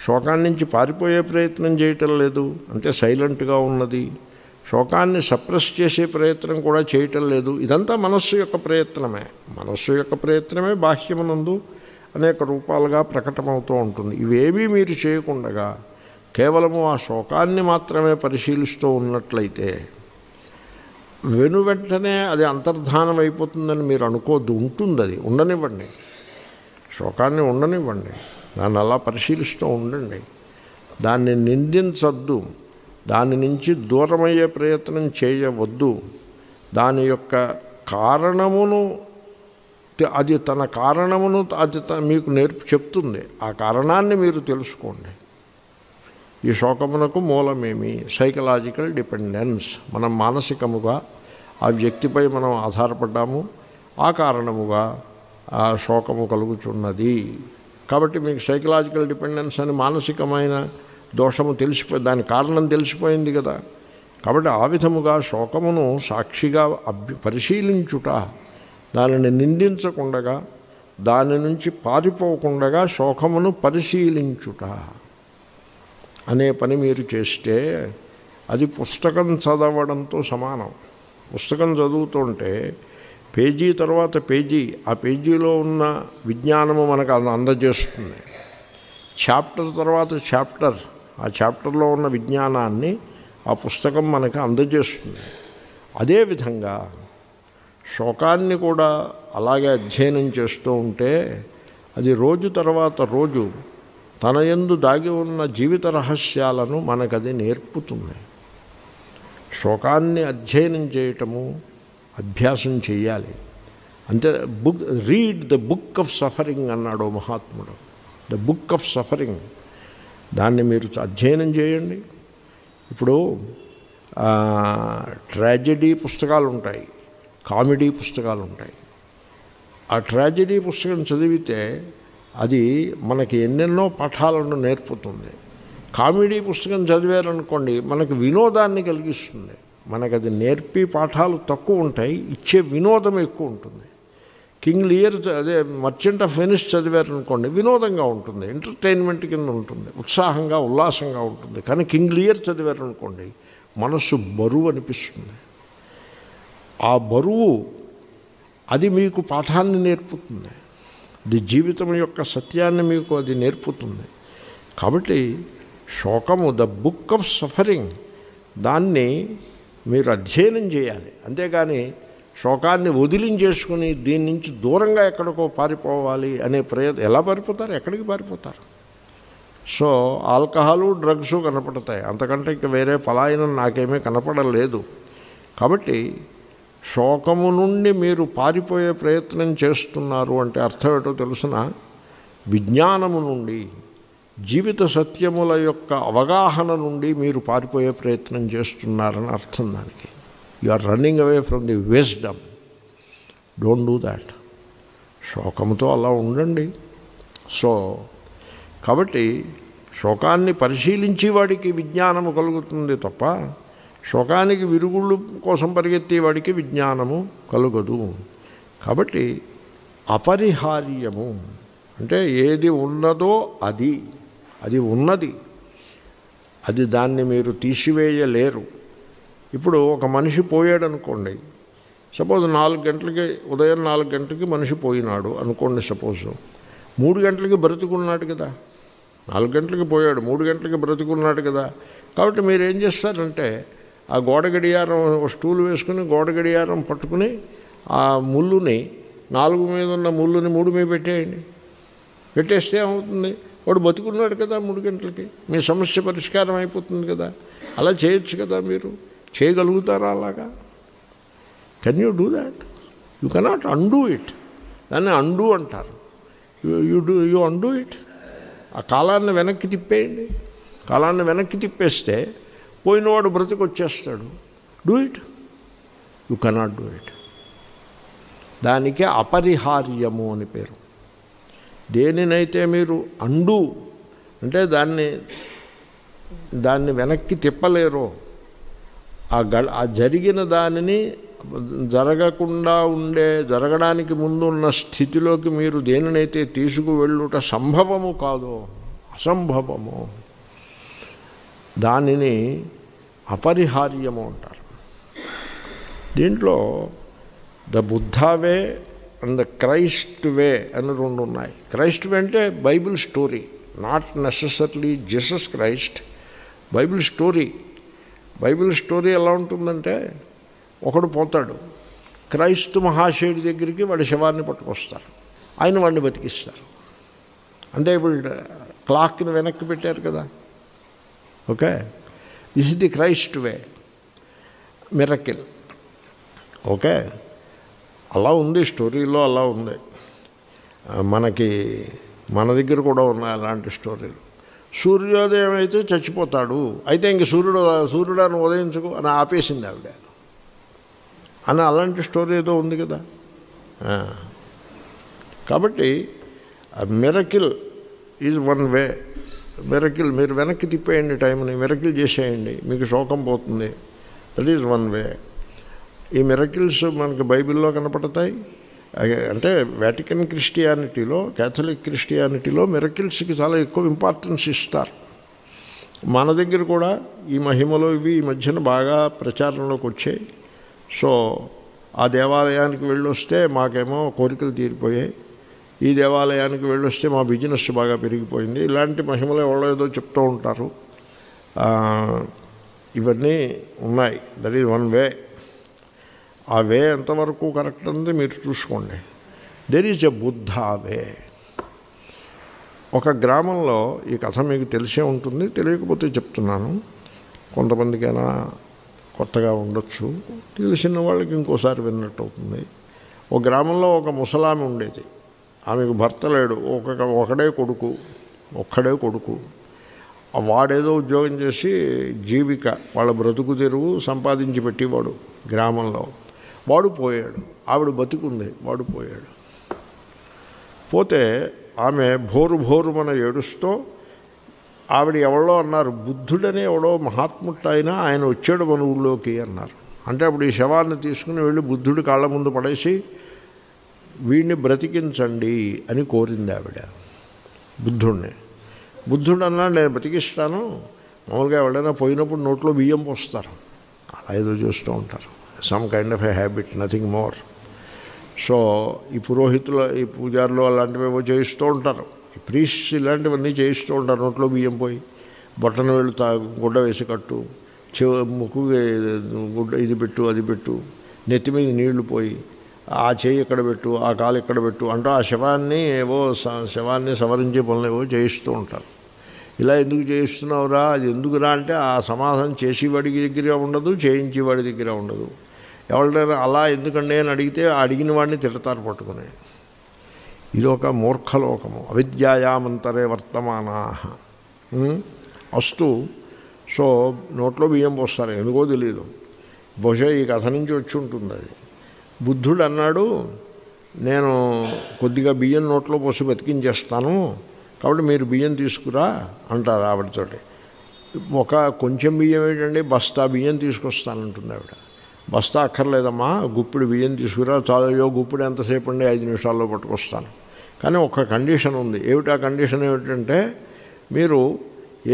శోకాన్ని నుంచి పారిపోయే ప్రయత్నం చేయటం లేదు, అంటే సైలెంట్గా ఉన్నది. శోకాన్ని సప్రెస్ చేసే ప్రయత్నం కూడా చేయటం లేదు. ఇదంతా మనస్సు యొక్క ప్రయత్నమే. మనస్సు యొక్క ప్రయత్నమే బాహ్యమునందు అనేక రూపాలుగా ప్రకటమవుతూ ఉంటుంది. ఇవేమీ మీరు చేయకుండగా కేవలము ఆ శోకాన్ని మాత్రమే పరిశీలిస్తూ ఉన్నట్లయితే వెంటనే అది అంతర్ధానం అయిపోతుందని మీరు అనుకోవద్దు. ఉంటుంది, అది ఉండనివ్వండి. శోకాన్ని ఉండనివ్వండి, దాన్ని అలా పరిశీలిస్తూ ఉండండి. దాన్ని నిందించద్దు, దాని నుంచి దూరమయ్యే ప్రయత్నం చేయవద్దు. దాని యొక్క కారణమును, అది తన కారణమును అది మీకు చెప్తుంది. ఆ కారణాన్ని మీరు తెలుసుకోండి. ఈ శోకమునకు మూలమేమి? Psychological dependence. మనం మానసికముగా ఆ వ్యక్తిపై మనం ఆధారపడ్డాము, ఆ కారణముగా ఆ శోకము కలుగుచున్నది. కాబట్టి మీకు సైకలాజికల్ డిపెండెన్స్ అని మానసికమైన దోషము దాని కారణం తెలిసిపోయింది కదా. కాబట్టి ఆ విధముగా శోకమును సాక్షిగా పరిశీలించుట, దానిని నిందించకుండగా, దాని నుంచి పారిపోకుండగా శోకమును పరిశీలించుట అనే పని మీరు చేస్తే అది పుస్తకం చదవడంతో సమానం. పుస్తకం చదువుతుంటే పేజీ తర్వాత పేజీ, ఆ పేజీలో ఉన్న విజ్ఞానము మనకు అందజేస్తుంది. చాప్టర్ తర్వాత చాప్టర్, ఆ చాప్టర్లో ఉన్న విజ్ఞానాన్ని ఆ పుస్తకం మనకు అందజేస్తుంది. అదేవిధంగా శోకాన్ని కూడా అలాగే అధ్యయనం చేస్తూ ఉంటే అది రోజు తర్వాత రోజు తన యందు దాగి ఉన్న జీవిత రహస్యాలను మనకది నేర్పుతుంది. శోకాన్ని అధ్యయనం చేయటము అభ్యాసం చేయాలి. అంతే. Read the book of suffering అన్నాడు మహాత్ముడు. ద బుక్ ఆఫ్ సఫరింగ్, దాన్ని మీరు అధ్యయనం చేయండి. ఇప్పుడు ట్రాజెడీ పుస్తకాలు ఉంటాయి, కామెడీ పుస్తకాలు ఉంటాయి. ఆ ట్రాజెడీ పుస్తకం చదివితే అది మనకి ఎన్నెన్నో పాఠాలను నేర్పుతుంది. కామెడీ పుస్తకం చదివారనుకోండి, మనకు వినోదాన్ని కలిగిస్తుంది. మనకు అది నేర్పి పాఠాలు తక్కువ ఉంటాయి, ఇచ్చే వినోదం ఎక్కువ ఉంటుంది. King Lear Merchant of Venice చదివారనుకోండి, వినోదంగా ఉంటుంది, ఎంటర్టైన్మెంట్ కింద ఉంటుంది, ఉత్సాహంగా ఉల్లాసంగా ఉంటుంది. కానీ కింగ్ లియర్ చదివారనుకోండి, మనస్సు బరువు అనిపిస్తుంది. ఆ బరువు అది మీకు పాఠాన్ని నేర్పుతుంది, అది జీవితం యొక్క సత్యాన్ని మీకు అది నేర్పుతుంది. కాబట్టి శోకము, ద బుక్ ఆఫ్ సఫరింగ్, దాన్ని మీరు అధ్యయనం చేయాలి. అంతేగాని శోకాన్ని వదిలించేసుకుని దీని నుంచి దూరంగా ఎక్కడికో పారిపోవాలి అనే ప్రయత్నం. ఎలా పారిపోతారు? ఎక్కడికి పారిపోతారు? సో ఆల్కహాలు, డ్రగ్స్ కనపడతాయి, అంతకంటే ఇక వేరే పలాయనం నాకేమీ కనపడలేదు. కాబట్టి శోకము నుండి మీరు పారిపోయే ప్రయత్నం చేస్తున్నారు అంటే అర్థం ఏంటో తెలుసిన? విజ్ఞానము నుండి, జీవిత సత్యముల యొక్క అవగాహన నుండి మీరు పారిపోయే ప్రయత్నం చేస్తున్నారని అర్థం. దానికి you are running away from the wisdom. Don't do that. శోకంతో అలా ఉండండి. సో కాబట్టి శోకాన్ని పరిశీలించి వాడికి విజ్ఞానము కలుగుతుంది తప్ప శోకానికి విరుగుళ్ళు కోసం పరిగెత్తే వాడికి విజ్ఞానము కలుగదు. కాబట్టి అపరిహార్యము అంటే ఏది ఉన్నదో అది ఉన్నది, అది దాన్ని మీరు తీసివేయలేరు. ఇప్పుడు ఒక మనిషి పోయాడు అనుకోండి, సపోజ్ 4 గంటలకి ఉదయం 4 గంటలకి మనిషి పోయినాడు అనుకోండి, సపోజ్ 3 గంటలకి బ్రతుకున్నాడు కదా, 4 గంటలకి పోయాడు 3 గంటలకి బ్రతుకున్నాడు కదా. కాబట్టి మీరు ఏం చేస్తారంటే ఆ గోడ గడియారం స్టూల్ వేసుకుని గోడ గడియారం పట్టుకుని ఆ ముళ్ళుని 4 మీద ఉన్న ముళ్ళుని 3 మీద పెట్టేస్తే ఏమవుతుంది, వాడు బతుకున్నాడు కదా 3 గంటలకి, మీ సమస్య పరిష్కారం అయిపోతుంది కదా. అలా చేయొచ్చు కదా, మీరు చేయగలుగుతారా అలాగా? Can you do that? You cannot undo it. దాన్ని అండూ అంటారు. You undo it. ఆ కాలాన్ని వెనక్కి తిప్పేయండి. కాలాన్ని వెనక్కి తిప్పేస్తే పోయినవాడు బ్రతికొచ్చేస్తాడు. Do it. You cannot do it. దానికే అపరిహార్యము అని పేరు. దేనినైతే మీరు అండు అంటే దాన్ని వెనక్కి తిప్పలేరో, ఆ జరిగిన దానిని జరగకుండా జరగడానికి ముందు ఉన్న స్థితిలోకి మీరు దేనినైతే తీసుకువెళ్ళుట సంభవము కాదో, అసంభవము, దానిని అపరిహార్యము అంటారు. దీంట్లో the Buddha way and the Christ way అని 2 ఉన్నాయి. క్రైస్ట్ వే అంటే Bible story, not necessarily Jesus Christ. Bible story. Bible story ఎలా ఉంటుందంటే, ఒకడు పోతాడు, క్రైస్తు మహాశయుడి దగ్గరికి వాడి శవాన్ని పట్టుకొస్తారు, ఆయన వాడిని బతికిస్తారు. అంటే ఇప్పుడు క్లాక్ని వెనక్కి పెట్టారు కదా. Okay, this is the Christ way, miracle. Okay, అలా ఉంది, స్టోరీలో అలా ఉంది. మన దగ్గర కూడా ఉన్నాయి అలాంటి స్టోరీలు. సూర్యోదయం అయితే చచ్చిపోతాడు, అయితే ఇంక సూర్యుడాన్ని ఉదయించుకో అని ఆపేసింది ఆవిడ అని అలాంటి స్టోరీ ఏదో ఉంది కదా. కాబట్టి miracle is one way. Miracle మీరు వెనక్కి తిప్పేయండి, టైంని మిరకిల్ చేసేయండి, మీకు శోకం పోతుంది. That is one way. ఈ మిరకిల్స్ మనకి బైబిల్లో కనపడతాయి. అంటే వాటికన్ క్రిస్టియానిటీలో, క్యాథలిక్ క్రిస్టియానిటీలో మిరకిల్స్కి చాలా ఎక్కువ ఇంపార్టెన్స్ ఇస్తారు. మన దగ్గర కూడా ఈ మహిమలో ఇవి ఈ మధ్యన బాగా ప్రచారంలోకి వచ్చాయి. సో ఆ దేవాలయానికి వెళ్ళొస్తే మాకేమో కోరికలు తీరిపోయాయి, ఈ దేవాలయానికి వెళ్ళొస్తే మా బిజినెస్ బాగా పెరిగిపోయింది, ఇలాంటి మహిమలు ఎవరో ఏదో చెప్తూ ఉంటారు. ఇవన్నీ ఉన్నాయి. That is one way. ఆ వే ఎంతవరకు కరెక్ట్ అనేది మీరు చూసుకోండి. దెర్ ఈజ్ ఎ బుద్ధా వే. ఒక గ్రామంలో, ఈ కథ మీకు తెలిసే ఉంటుంది, తెలియకపోతే చెప్తున్నాను, కొంతమందికైనా కొత్తగా ఉండొచ్చు, తెలిసిన వాళ్ళకి ఇంకోసారి విన్నట్టు అవుతుంది. ఒక గ్రామంలో ఒక ముసలామె ఉండేది. ఆమెకు భర్త లేడు, ఒక్కడే కొడుకు. వాడేదో ఉద్యోగం చేసి జీవిక, వాళ్ళ బ్రతుకు తెరువు సంపాదించి పెట్టేవాడు గ్రామంలో. వాడు పోయాడు, ఆవిడ బతుకుంది, వాడు పోయాడు. పోతే ఆమె భోరు మన ఏడుస్తూ, ఆవిడ ఎవరో అన్నారు, బుద్ధుడని ఎవడో మహాత్ముడైనా ఆయన వచ్చాడు మన ఊళ్ళోకి అన్నారు. అంటే అప్పుడు ఈ శవాన్ని తీసుకుని వెళ్ళి బుద్ధుడి కాళ్ళ ముందు పడేసి వీడిని బ్రతికించండి అని కోరింది ఆవిడ బుద్ధుడిని. బుద్ధుడు అన్నాడు, నేను బ్రతికిస్తాను. మామూలుగా ఎవరైనా పోయినప్పుడు నోట్లో బియ్యం పోస్తారు, అలా ఏదో చేస్తూ ఉంటారు. Some kind of a habit, nothing more. So ఈ పురోహితులు, ఈ పూజారులు అలాంటివి ఏవో చేయిస్తూ ఉంటారు, ఈ ప్రీస్ట్స్ ఇలాంటివన్నీ చేయిస్తూ ఉంటారు. నోట్లో బియ్యం పోయి, బొట్టన వేళ్ళు గుడ్డ వేసి కట్టు, ముక్కు గుడ్డ ఇది పెట్టు అది పెట్టు, నెత్తి మీద నీళ్లు పోయి, ఆ చేయి ఎక్కడ పెట్టు, ఆ కాలు ఎక్కడ పెట్టు అంటూ ఆ శవాన్ని సవరించే పనులు ఏవో చేయిస్తూ ఉంటారు. ఇలా ఎందుకు చేయిస్తున్నావురా, అది ఎందుకురా అంటే ఆ సమాధానం చేసేవాడి దగ్గర ఉండదు, చేయించేవాడి దగ్గర ఉండదు. ఎవరైనా అలా ఎందుకండి అని అడిగితే అడిగిన వాడిని తిడతారు పట్టుకుని. ఇది ఒక మూర్ఖలోకము. అవిద్యాయామంతరే వర్తమానా అస్తు. సో నోట్లో బియ్యం పోస్తారు, ఎందుకో తెలియదు, బహుశా ఈ కథ నుంచి వచ్చి ఉంటుంది అది. బుద్ధుడు అన్నాడు, నేను కొద్దిగా బియ్యం నోట్లో పోసి బతికించేస్తాను, కాబట్టి మీరు బియ్యం తీసుకురా అంటారు ఆవిడతోటి. కొంచెం బియ్యం ఏంటండి, బస్తా బియ్యం తీసుకొస్తానంటుంది ఆవిడ. బస్తా అక్కర్లేదమ్మా, గుప్పిడి బియ్యం తీసుకురా చాలు. గుప్పిడి ఎంతసేపు అండి, 5 నిమిషాల్లో పట్టుకొస్తాను. కానీ ఒక కండిషన్ ఉంది. ఏమిటా కండిషన్ ఏమిటంటే, మీరు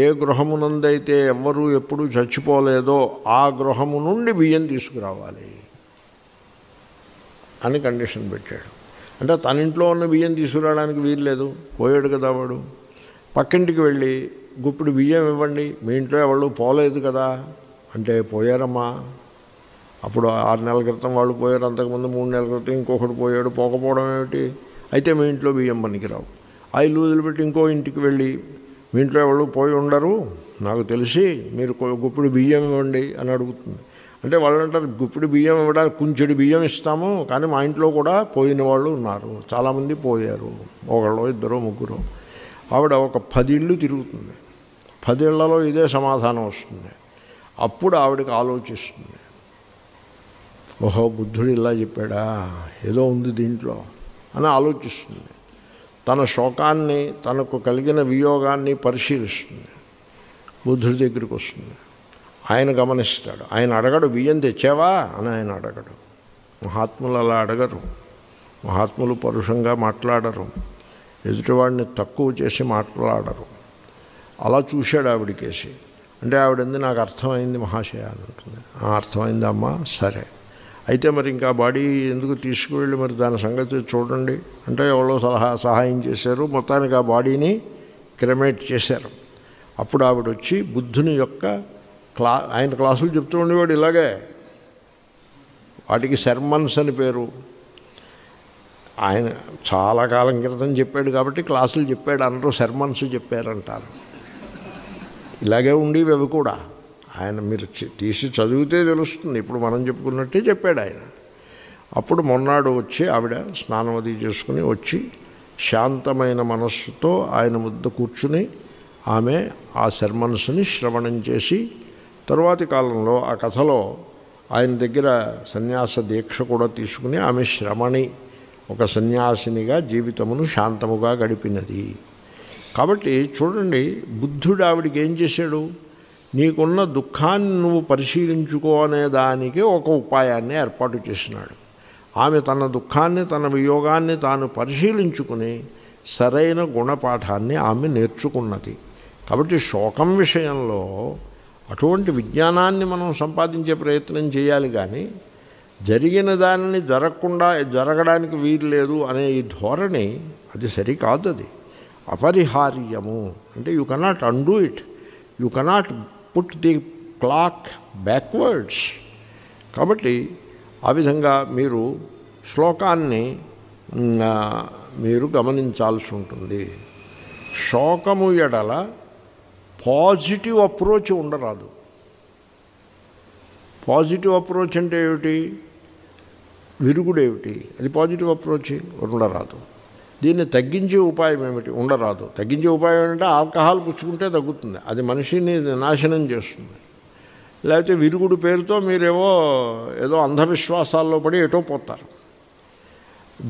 ఏ గృహమునందైతే ఎవ్వరూ ఎప్పుడూ చచ్చిపోలేదో ఆ గృహము నుండి బియ్యం తీసుకురావాలి అని కండిషన్ పెట్టాడు. అంటే తన ఇంట్లో ఉన్న బియ్యం తీసుకురావడానికి వీల్లేదు, పోయాడు కదా వాడు. పక్కింటికి వెళ్ళి గుప్పిడి బియ్యం ఇవ్వండి, మీ ఇంట్లో ఎవరు పోలేదు కదా అంటే, పోయారమ్మా, అప్పుడు 6 నెలల క్రితం వాళ్ళు పోయారు, అంతకుముందు 3 నెలల క్రితం ఇంకొకటి పోయాడు, పోకపోవడం ఏమిటి, అయితే మీ ఇంట్లో బియ్యం పనికిరావు. ఆ ఇల్లు వదిలిపెట్టి ఇంకో ఇంటికి వెళ్ళి, మీ ఇంట్లో ఎవరు పోయి ఉండరు నాకు తెలిసి, మీరు గుప్పిడి బియ్యం ఇవ్వండి అని అడుగుతుంది. అంటే వాళ్ళు అంటారు, గుప్పిడి బియ్యం ఇవ్వడానికి కొంచెడి బియ్యం ఇస్తాము, కానీ మా ఇంట్లో కూడా పోయిన వాళ్ళు ఉన్నారు, చాలామంది పోయారు, ఒకళ్ళు 2 3. ఆవిడ ఒక 10 ఇళ్ళు తిరుగుతుంది, 10 ఇళ్లలో ఇదే సమాధానం వస్తుంది. అప్పుడు ఆవిడకి ఆలోచిస్తుంది, ఓహో బుద్ధుడు ఇలా చెప్పాడా, ఏదో ఉంది దీంట్లో అని ఆలోచిస్తుంది. తన శోకాన్ని, తనకు కలిగిన వియోగాన్ని పరిశీలిస్తుంది. బుద్ధుడి దగ్గరికి వస్తుంది. ఆయన గమనిస్తాడు. ఆయన అడగడు, బియ్యం తెచ్చావా అని ఆయన అడగడు. మహాత్ములు అలా అడగరు. మహాత్ములు పరుషంగా మాట్లాడరు, ఎదుటివాడిని తక్కువ చేసి మాట్లాడరు. అలా చూశాడు ఆవిడకేసి. అంటే ఆవిడంది, నాకు అర్థమైంది మహాశయ అని ఉంటుంది. అర్థమైంది అమ్మా, సరే అయితే మరి ఇంకా బాడీ ఎందుకు తీసుకువెళ్ళి మరి దాని సంగతి చూడండి అంటే, ఎవరో సహాయం చేశారు, మొత్తానికి ఆ బాడీని క్రెమేట్ చేశారు. అప్పుడు ఆవిడ వచ్చి బుద్ధుని యొక్క ఆయన క్లాసులు చెప్తూ ఉండేవాడు ఇలాగే, వాటికి సెర్మన్స్ అని పేరు. ఆయన చాలా కాలం క్రితం చెప్పాడు కాబట్టి క్లాసులు చెప్పాడు, అందరూ సెర్మన్స్ చెప్పారంటారు. ఇలాగే ఉండేవి అవి కూడా. ఆయన మీరు తీసి చదివితే తెలుస్తుంది, ఇప్పుడు మనం చెప్పుకున్నట్టే చెప్పాడు ఆయన. అప్పుడు మొన్నాడు వచ్చి ఆవిడ స్నానం అది చేసుకుని వచ్చి శాంతమైన మనస్సుతో ఆయన ముద్ద కూర్చుని ఆమె ఆ సెర్మన్స్ని శ్రవణం చేసి, తరువాతి కాలంలో ఆ కథలో ఆయన దగ్గర సన్యాస దీక్ష కూడా తీసుకుని ఆమె శ్రమణి, ఒక సన్యాసినిగా జీవితమును శాంతముగా గడిపినది. కాబట్టి చూడండి, బుద్ధుడు ఆవిడికి ఏం చేశాడు, నీకున్న దుఃఖాన్ని నువ్వు పరిశీలించుకో అనే దానికి ఒక ఉపాయాన్ని ఏర్పాటు చేసినాడు. ఆమె తన దుఃఖాన్ని, తన వియోగాన్ని తాను పరిశీలించుకుని సరైన గుణపాఠాన్ని ఆమె నేర్చుకున్నది. కాబట్టి శోకం విషయంలో అటువంటి విజ్ఞానాన్ని మనం సంపాదించే ప్రయత్నం చేయాలి, కానీ జరిగిన దానిని జరగడానికి వీలు లేదు అనే ఈ ధోరణి అది సరికాదు. అది అపరిహార్యము. అంటే you cannot undo it, you cannot put the clock backwards. కాబట్టి ఆ విధంగా మీరు శ్లోకాన్ని మీరు గమనించాల్సి ఉంటుంది. శోకము ఎడల పాజిటివ్ అప్రోచ్ ఉండరాదు. పాజిటివ్ అప్రోచ్ అంటే ఏమిటి, విరుగుడేమిటి, అది పాజిటివ్ అప్రోచ్ ఉండరాదు. దీన్ని తగ్గించే ఉపాయం ఏమిటి, ఉండరాదు. తగ్గించే ఉపాయం ఏంటంటే ఆల్కహాల్ పుచ్చుకుంటే తగ్గుతుంది, అది మనిషిని నాశనం చేస్తుంది. లేకపోతే విరుగుడు పేరుతో మీరేవో ఏదో అంధవిశ్వాసాల్లో పడి ఎటో పోతారు.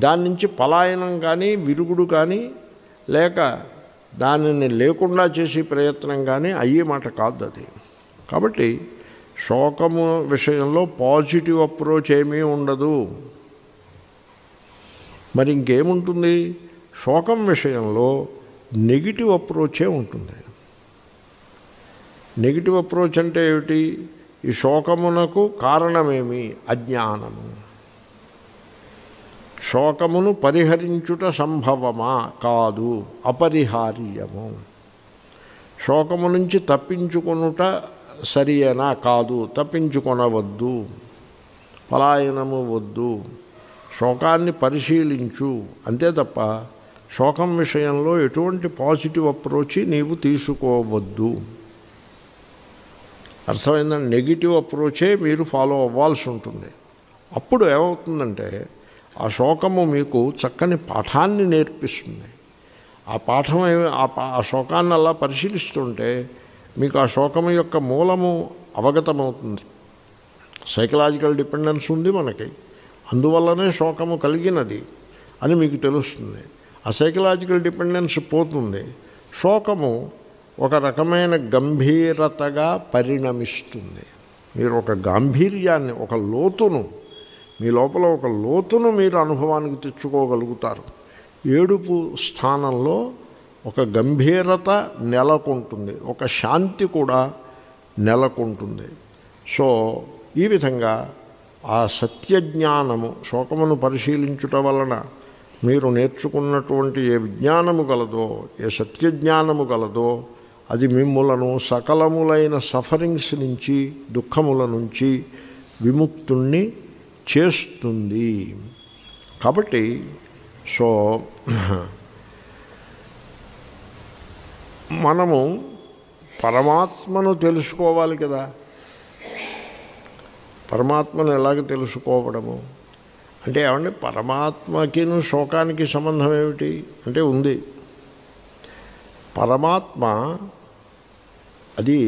దాని నుంచి పలాయనం కానీ, విరుగుడు కానీ, లేక దానిని లేకుండా చేసే ప్రయత్నం కానీ అయ్యే మాట కాదు అది. కాబట్టి శోకము విషయంలో పాజిటివ్ అప్రోచ్ ఏమీ ఉండదు. మరి ఇంకేముంటుంది, శోకం విషయంలో నెగిటివ్ అప్రోచే ఉంటుంది. నెగిటివ్ అప్రోచ్ అంటే ఏమిటి, ఈ శోకమునకు కారణమేమి, అజ్ఞానము. శోకమును పరిహరించుట సంభవమా, కాదు, అపరిహార్యము. శోకము నుంచి తప్పించుకొనుట సరియనా, కాదు, తప్పించుకొనవద్దు, పలాయనము వద్దు, శోకాన్ని పరిశీలించు అంతే తప్ప శోకం విషయంలో ఎటువంటి పాజిటివ్ అప్రోచ్ నీవు తీసుకోవద్దు. అర్థమైందండి? నెగిటివ్ అప్రోచే మీరు ఫాలో అవ్వాల్సి ఉంటుంది. అప్పుడు ఏమవుతుందంటే ఆ శోకము మీకు చక్కని పాఠాన్ని నేర్పిస్తుంది. ఆ పాఠం ఆ శోకాన్ని అలా పరిశీలిస్తుంటే మీకు ఆ శోకము యొక్క మూలము అవగతమవుతుంది. సైకలాజికల్ డిపెండెన్స్ ఉంది మనకి, అందువల్లనే శోకము కలిగినది. అని మీకు తెలుస్తుంది. ఆ సైకలాజికల్ డిపెండెన్స్ పోతుంది. శోకము ఒక రకమైన గంభీరతగా పరిణమిస్తుంది. మీరు ఒక గాంభీర్యాన్ని, ఒక లోతును, మీ లోపల ఒక లోతును మీరు అనుభవానికి తెచ్చుకోగలుగుతారు. ఏడుపు స్థానంలో ఒక గంభీరత నెలకొంటుంది, ఒక శాంతి కూడా నెలకొంటుంది. సో ఈ విధంగా ఆ సత్యజ్ఞానము, శోకమును పరిశీలించుట వలన మీరు నేర్చుకున్నటువంటి ఏ విజ్ఞానము గలదో, ఏ సత్యజ్ఞానము గలదో, అది మిమ్ములను సకలములైన సఫరింగ్స్ నుంచి, దుఃఖముల నుంచి విముక్తుణ్ణి చేస్తుంది. కాబట్టి సో మనము పరమాత్మను తెలుసుకోవాలి కదా. పరమాత్మను ఎలాగ తెలుసుకోవడము అంటే ఏమంటే, పరమాత్మకిను శోకానికి సంబంధం ఏమిటి అంటే ఉంది. పరమాత్మ అది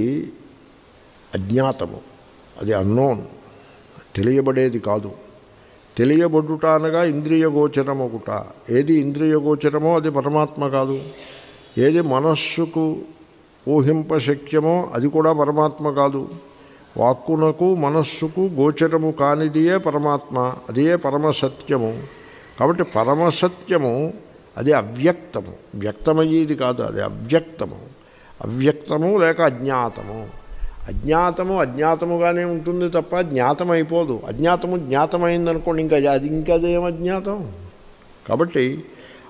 అజ్ఞాతము, అది అన్నోన్, తెలియబడేది కాదు. తెలియబడుట అనగా ఇంద్రియ గోచరమొకట. ఏది ఇంద్రియ గోచరమో అది పరమాత్మ కాదు. ఏది మనస్సుకు ఊహింపశక్యమో అది కూడా పరమాత్మ కాదు. వాక్కునకు మనస్సుకు గోచరము కానిదియే పరమాత్మ, అదియే పరమసత్యము. కాబట్టి పరమసత్యము అది అవ్యక్తము, వ్యక్తమయ్యేది కాదు, అది అవ్యక్తము. అవ్యక్తము లేక అజ్ఞాతము. అజ్ఞాతము అజ్ఞాతముగానే ఉంటుంది తప్ప జ్ఞాతమైపోదు. అజ్ఞాతము జ్ఞాతమైందనుకోండి, ఇంకా అదేం అజ్ఞాతం. కాబట్టి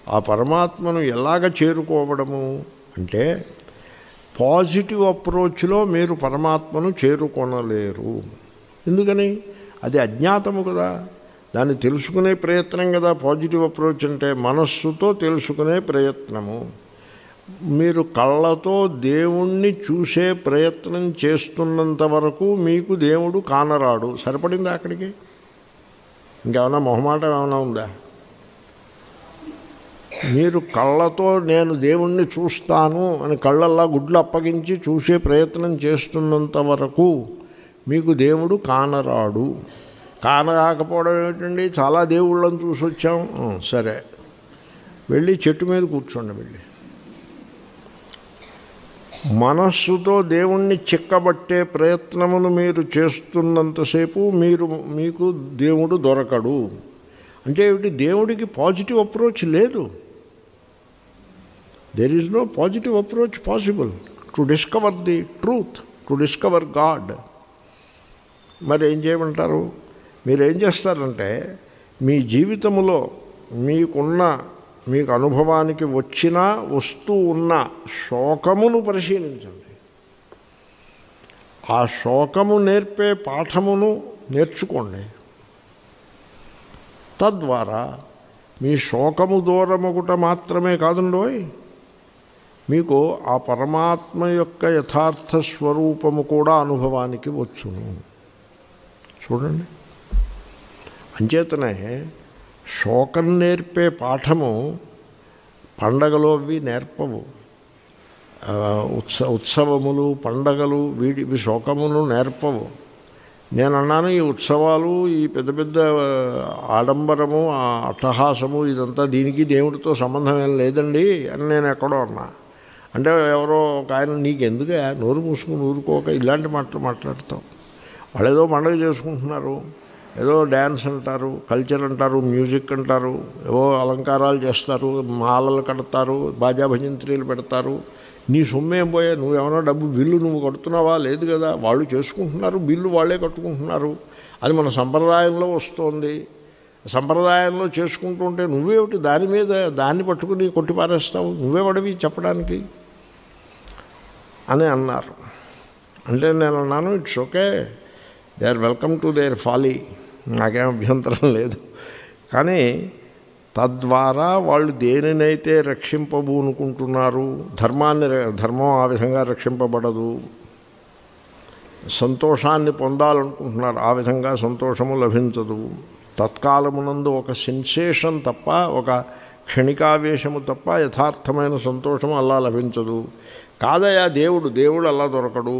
ఆ పరమాత్మను ఎలాగ చేరుకోవడము అంటే, పాజిటివ్ అప్రోచ్లో మీరు పరమాత్మను చేరుకొనలేరు. ఎందుకని? అది అజ్ఞాతము కదా, దాన్ని తెలుసుకునే ప్రయత్నం కదా. పాజిటివ్ అప్రోచ్ అంటే మనస్సుతో తెలుసుకునే ప్రయత్నము. మీరు కళ్ళతో దేవుణ్ణి చూసే ప్రయత్నం చేస్తున్నంత వరకు మీకు దేవుడు కానరాడు. సరిపడిందా అక్కడికి? ఇంకేమైనా మొహమాటం ఏమైనా ఉందా? మీరు కళ్ళతో నేను దేవుణ్ణి చూస్తాను అని కళ్ళల్లా గుడ్లు అప్పగించి చూసే ప్రయత్నం చేస్తున్నంత వరకు మీకు దేవుడు కానరాడు. కానరాకపోవడం ఏమిటండి? చాలా దేవుళ్ళని చూసి వచ్చాం. సరే, వెళ్ళి చెట్టు మీద కూర్చోండి. వెళ్ళి మనస్సుతో దేవుణ్ణి చిక్కబట్టే ప్రయత్నమును మీరు చేస్తున్నంతసేపు మీకు దేవుడు దొరకడు. అంటే ఏమిటి? దేవుడికి పాజిటివ్ అప్రోచ్ లేదు. There is no positive approach possible to discover the truth, to discover God. మరి ఏం చేయమంటారు? మీరేం చేస్తారంటే, మీ జీవితంలో మీకు అనుభవానికి వచ్చినా వస్తూ ఉన్న శోకమును పరిశీలించండి. ఆ శోకము నేర్పే పాఠమును నేర్చుకోండి. తద్వారా మీ శోకము దూరమొకట మాత్రమే కాదండోయ్, మీకు ఆ పరమాత్మ యొక్క యథార్థ స్వరూపము కూడా అనుభవానికి వచ్చును. చూడండి, అంచేతనే శోకం నేర్పే పాఠము పండగలు అవి నేర్పవు. ఉత్సవములు, పండగలు ఇవి శోకమును నేర్పవు. నేను అన్నాను, ఈ ఉత్సవాలు, ఈ పెద్ద పెద్ద ఆడంబరము, అట్టహాసము, ఇదంతా దీనికి దేవుడితో సంబంధం ఏం లేదండి అని నేను ఎక్కడో అన్నా. అంటే ఎవరో ఒక ఆయన, నీకెందుకు నోరు మూసుకుని ఊరుకోక ఇలాంటి మాటలు మాట్లాడతాం. వాళ్ళు ఏదో పండుగ చేసుకుంటున్నారు, ఏదో డ్యాన్స్ అంటారు, కల్చర్ అంటారు, మ్యూజిక్ అంటారు, ఏవో అలంకారాలు చేస్తారు, మాలలు కడతారు, బాజా భజంత్రీలు పెడతారు. నీ సొమ్మేం పోయా? నువ్వేమన్నా డబ్బు బిల్లు నువ్వు కడుతున్నావా? లేదు కదా. వాళ్ళు చేసుకుంటున్నారు, బిల్లు వాళ్ళే కట్టుకుంటున్నారు. అది మన సంప్రదాయంలో వస్తుంది. సంప్రదాయంలో చేసుకుంటుంటే నువ్వేమిటి దాన్ని పట్టుకుని కొట్టిపారేస్తావు? నువ్వే పడవి చెప్పడానికి అని అన్నారు. అంటే నేను అన్నాను, it's okay, they are welcome to their folly, నాకేం అభ్యంతరం లేదు. కానీ తద్వారా వాళ్ళు దేనినైతే రక్షింపబూనుకుంటున్నారు, ధర్మం ఆ విధంగా రక్షింపబడదు. సంతోషాన్ని పొందాలనుకుంటున్నారు, ఆ విధంగా సంతోషము లభించదు. తత్కాలమునందు ఒక సెన్సేషన్ తప్ప, ఒక క్షణికావేశము తప్ప యథార్థమైన సంతోషము అలా లభించదు. కాదయా దేవుడు అలా దొరకడు.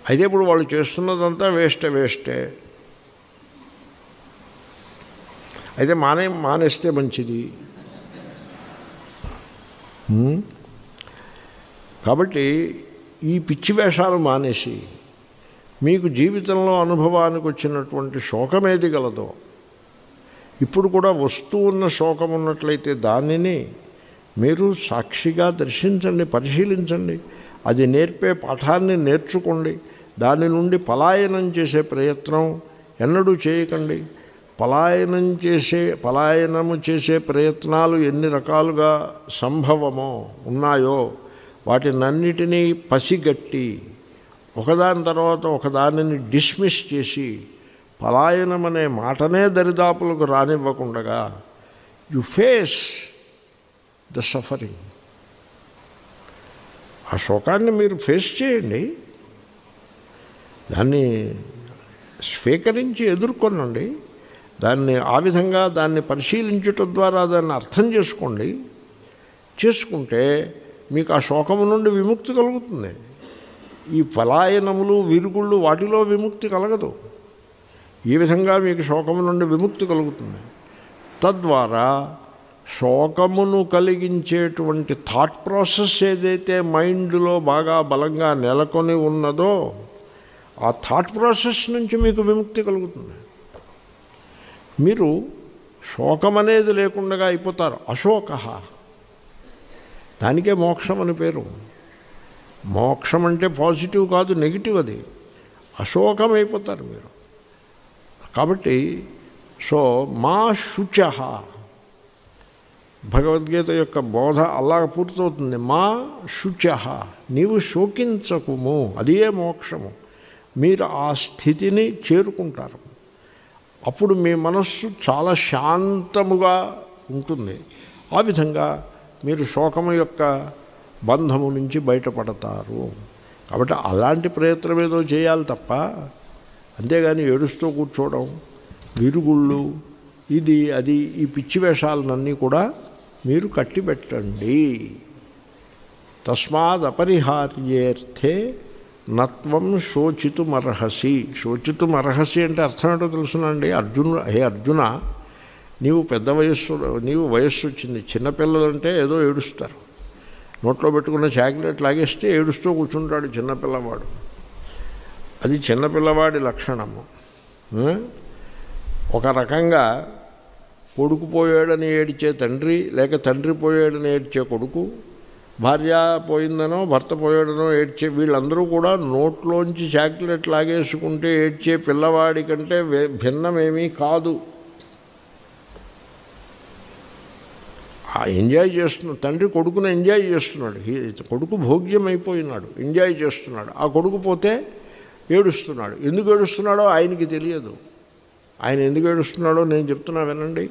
అయితే ఇప్పుడు వాళ్ళు చేస్తున్నదంతా వేస్టే. అయితే మానేస్తే మంచిది. కాబట్టి ఈ పిచ్చి వేషాలు మానేసి మీకు జీవితంలో అనుభవానికి వచ్చినటువంటి శోకం ఏది గలదో, ఇప్పుడు కూడా వస్తూ ఉన్న శోకం ఉన్నట్లయితే దానిని మీరు సాక్షిగా దర్శించండి, పరిశీలించండి. అది నేర్పే పాఠాన్ని నేర్చుకోండి. దాని నుండి పలాయనం చేసే ప్రయత్నం ఎన్నడూ చేయకండి. పలాయనము చేసే ప్రయత్నాలు ఎన్ని రకాలుగా సంభవమో ఉన్నాయో వాటినన్నిటినీ పసిగట్టి ఒకదాని తర్వాత ఒకదానిని డిస్మిస్ చేసి పలాయనం అనే మాటనే దరిదాపులకు రానివ్వకుండగా యు ఫేస్ ద సఫరింగ్. ఆ శోకాన్ని మీరు ఫేస్ చేయండి, దాన్ని స్వీకరించి ఎదుర్కొనండి. దాన్ని ఆ విధంగా దాన్ని పరిశీలించటం ద్వారా దాన్ని అర్థం చేసుకుంటే మీకు ఆ శోకము నుండి విముక్తి కలుగుతుంది. ఈ పలాయనములు విరుగుళ్ళు వాటిలో విముక్తి కలగదు. ఈ విధంగా మీకు శోకము నుండి విముక్తి కలుగుతుంది. తద్వారా శోకమును కలిగించేటువంటి థాట్ ప్రాసెస్ ఏదైతే మైండ్లో బాగా బలంగా నెలకొని ఉన్నదో ఆ థాట్ ప్రాసెస్ నుంచి మీకు విముక్తి కలుగుతుంది. మీరు శోకం అనేది లేకుండా అయిపోతారు. అశోక, దానికే మోక్షం అని పేరు. మోక్షం అంటే పాజిటివ్ కాదు, నెగిటివ్. అది అశోకం అయిపోతారు మీరు. కాబట్టి మా శుచ, భగవద్గీత యొక్క బోధ అలా పూర్తవుతుంది. మా శుచ, నీవు శోకించకుము, అదే మోక్షము. మీరు ఆ స్థితిని చేరుకుంటారు. అప్పుడు మీ మనస్సు చాలా శాంతముగా ఉంటుంది. ఆ విధంగా మీరు శోకము యొక్క బంధము నుంచి బయటపడతారు. కాబట్టి అలాంటి ప్రయత్నం ఏదో చేయాలి తప్ప, అంతేగాని ఏడుస్తూ కూర్చోవడం, విరుగుళ్ళు, ఇది అది, ఈ పిచ్చి వేషాలన్నీ కూడా మీరు కట్టిపెట్టండి. తస్మాద్ అపరిహార్యేర్థే నత్వం శోచితుమర్హసి. శోచితుమర్హసి అంటే అర్థం ఏంటో తెలుసునండి. హే అర్జున, నీవు నీవు వయస్సు వచ్చింది. చిన్నపిల్లలంటే ఏదో ఏడుస్తారు. నోట్లో పెట్టుకున్న చాక్లెట్ లాగేస్తే ఏడుస్తూ కూర్చుంటాడు చిన్నపిల్లవాడు. అది చిన్నపిల్లవాడి లక్షణము. ఒక రకంగా కొడుకు పోయాడని ఏడ్చే తండ్రి, లేక తండ్రి పోయాడని ఏడ్చే కొడుకు, భార్య పోయిందనో భర్త పోయాడనో ఏడ్చే వీళ్ళందరూ కూడా నోట్లోంచి చాక్లెట్ లాగేసుకుంటే ఏడ్చే పిల్లవాడి కంటే భిన్నమేమీ కాదు. ఎంజాయ్ చేస్తున్నాడు తండ్రి, కొడుకును ఎంజాయ్ చేస్తున్నాడు. కొడుకు భోగ్యం అయిపోయినాడు, ఎంజాయ్ చేస్తున్నాడు. ఆ కొడుకు పోతే ఏడుస్తున్నాడు. ఎందుకు ఏడుస్తున్నాడో ఆయనకి తెలియదు. ఆయన ఎందుకు ఏడుస్తున్నాడో నేను చెప్తున్నా వినండి.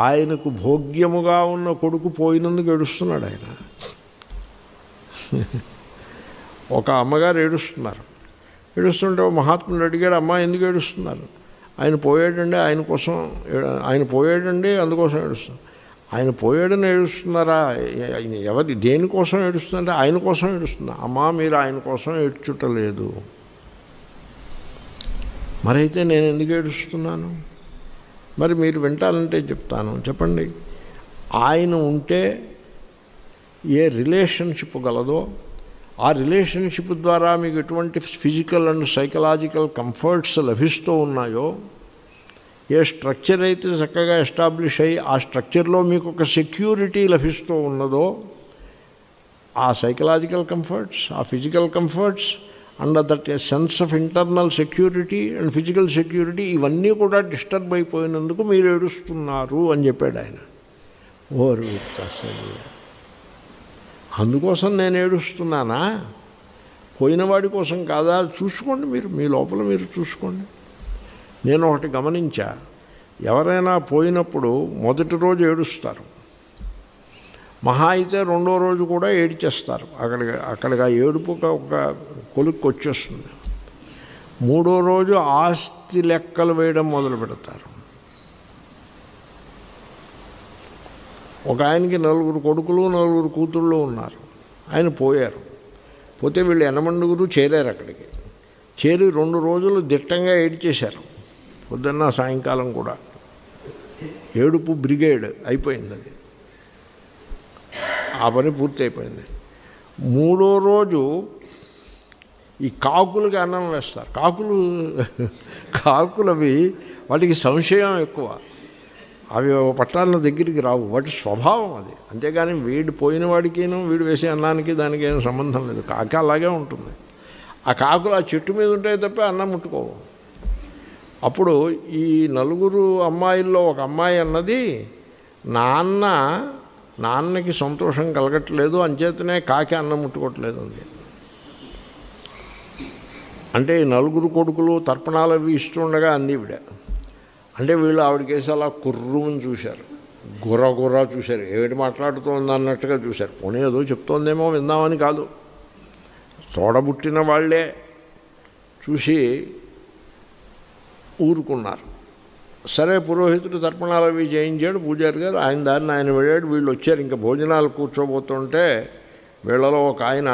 ఆయనకు భోగ్యముగా ఉన్న కొడుకు పోయినందుకు ఏడుస్తున్నాడు ఆయన. ఒక అమ్మగారు ఏడుస్తున్నారు. ఏడుస్తుంటే ఓ మహాత్ముడు అడిగాడు, అమ్మ ఎందుకు ఏడుస్తున్నారు? ఆయన పోయాడండి, ఆయన పోయాడండి అందుకోసం ఏడుస్తున్నారు. ఆయన పోయాడని ఏడుస్తున్నారా? దేనికోసం ఏడుస్తున్నారంటే ఆయన కోసం ఏడుస్తున్నా. అమ్మా మీరు ఆయన కోసం ఏడ్చుటలేదు. మరైతే నేను ఎందుకు ఏడుస్తున్నాను? మరి మీరు వింటానంటే చెప్తాను, చెప్పండి. ఆయన ఉంటే ఏ రిలేషన్షిప్ గలదో ఆ రిలేషన్షిప్ ద్వారా మీకు ఎటువంటి ఫిజికల్ అండ్ సైకలాజికల్ కంఫర్ట్స్ లభిస్తూ ఉన్నాయో, ఏ స్ట్రక్చర్ అయితే చక్కగా ఎస్టాబ్లిష్ అయ్యి ఆ స్ట్రక్చర్లో మీకు ఒక సెక్యూరిటీ లభిస్తూ ఉన్నదో, ఆ సైకలాజికల్ కంఫర్ట్స్, ఆ physical comforts and that sense of internal security and physical security, ఇవన్నీ కూడా డిస్టర్బ్ అయిపోయినందుకు మీరు ఏడుస్తున్నారు అని చెప్పాడు ఆయన. ఓరు అసలు అందుకోసం నేను ఏడుస్తున్నానా? పోయినవాడి కోసం కాదా? చూసుకోండి, మీరు మీ లోపల మీరు చూసుకోండి. నేను ఒకటి గమనించా, ఎవరైనా పోయినప్పుడు మొదటి రోజు ఏడుస్తారు, మహా అయితే రెండో రోజు కూడా ఏడ్చేస్తారు. అక్కడికి ఆ ఏడుపు ఒక కొలుక్కి వచ్చేస్తుంది. మూడో రోజు ఆస్తి లెక్కలు వేయడం మొదలు పెడతారు. ఒక ఆయనకి 4 కొడుకులు 4 కూతుళ్ళు ఉన్నారు. ఆయన పోయారు. పోతే వీళ్ళు 8 చేరారు. అక్కడికి చేరి 2 రోజులు దిట్టంగా ఏడ్చేశారు, పొద్దున్న సాయంకాలం కూడా. ఏడుపు బ్రిగేడ్ అయిపోయింది. అది ఆ పని పూర్తి అయిపోయింది. మూడో రోజు ఈ కాకులకి అన్నం వేస్తారు. కాకులవి వాటికి సంశయం ఎక్కువ. అవి పట్టాల దగ్గరికి రావు, వాటి స్వభావం అది. అంతేగాని వీడు పోయిన వాడికిను వీడు వేసే అన్నానికి దానికి ఏం సంబంధం లేదు. కాకి అలాగే ఉంటుంది. ఆ కాకులు ఆ చెట్టు మీద ఉంటాయి తప్ప అన్నం ముట్టుకోవు. అప్పుడు ఈ నలుగురు అమ్మాయిల్లో ఒక అమ్మాయి అన్నది, నాన్నకి సంతోషం కలగట్లేదు, అంచేతనే కాకి అన్నం ముట్టుకోవట్లేదు అంది. అంటే ఈ నలుగురు కొడుకులు తర్పణాలు అవి ఇస్తుండగా అంది ఈవిడ. అంటే వీళ్ళు ఆవిడకేసి అలా కుర్రుమని చూశారు, గుర్ర చూశారు. ఏమిటి మాట్లాడుతోంది అన్నట్టుగా చూశారు. పోనీ ఏదో చెప్తోందేమో విందామని కాదు, తోడబుట్టిన వాళ్ళే చూసి ఊరుకున్నారు. సరే, పురోహితుడు తర్పణాలు అవి చేయించాడు పూజారి గారు. ఆయన దారిని ఆయన వెళ్ళాడు. వీళ్ళు వచ్చారు. ఇంకా భోజనాలు కూర్చోబోతుంటే వీళ్ళలో ఒక ఆయన,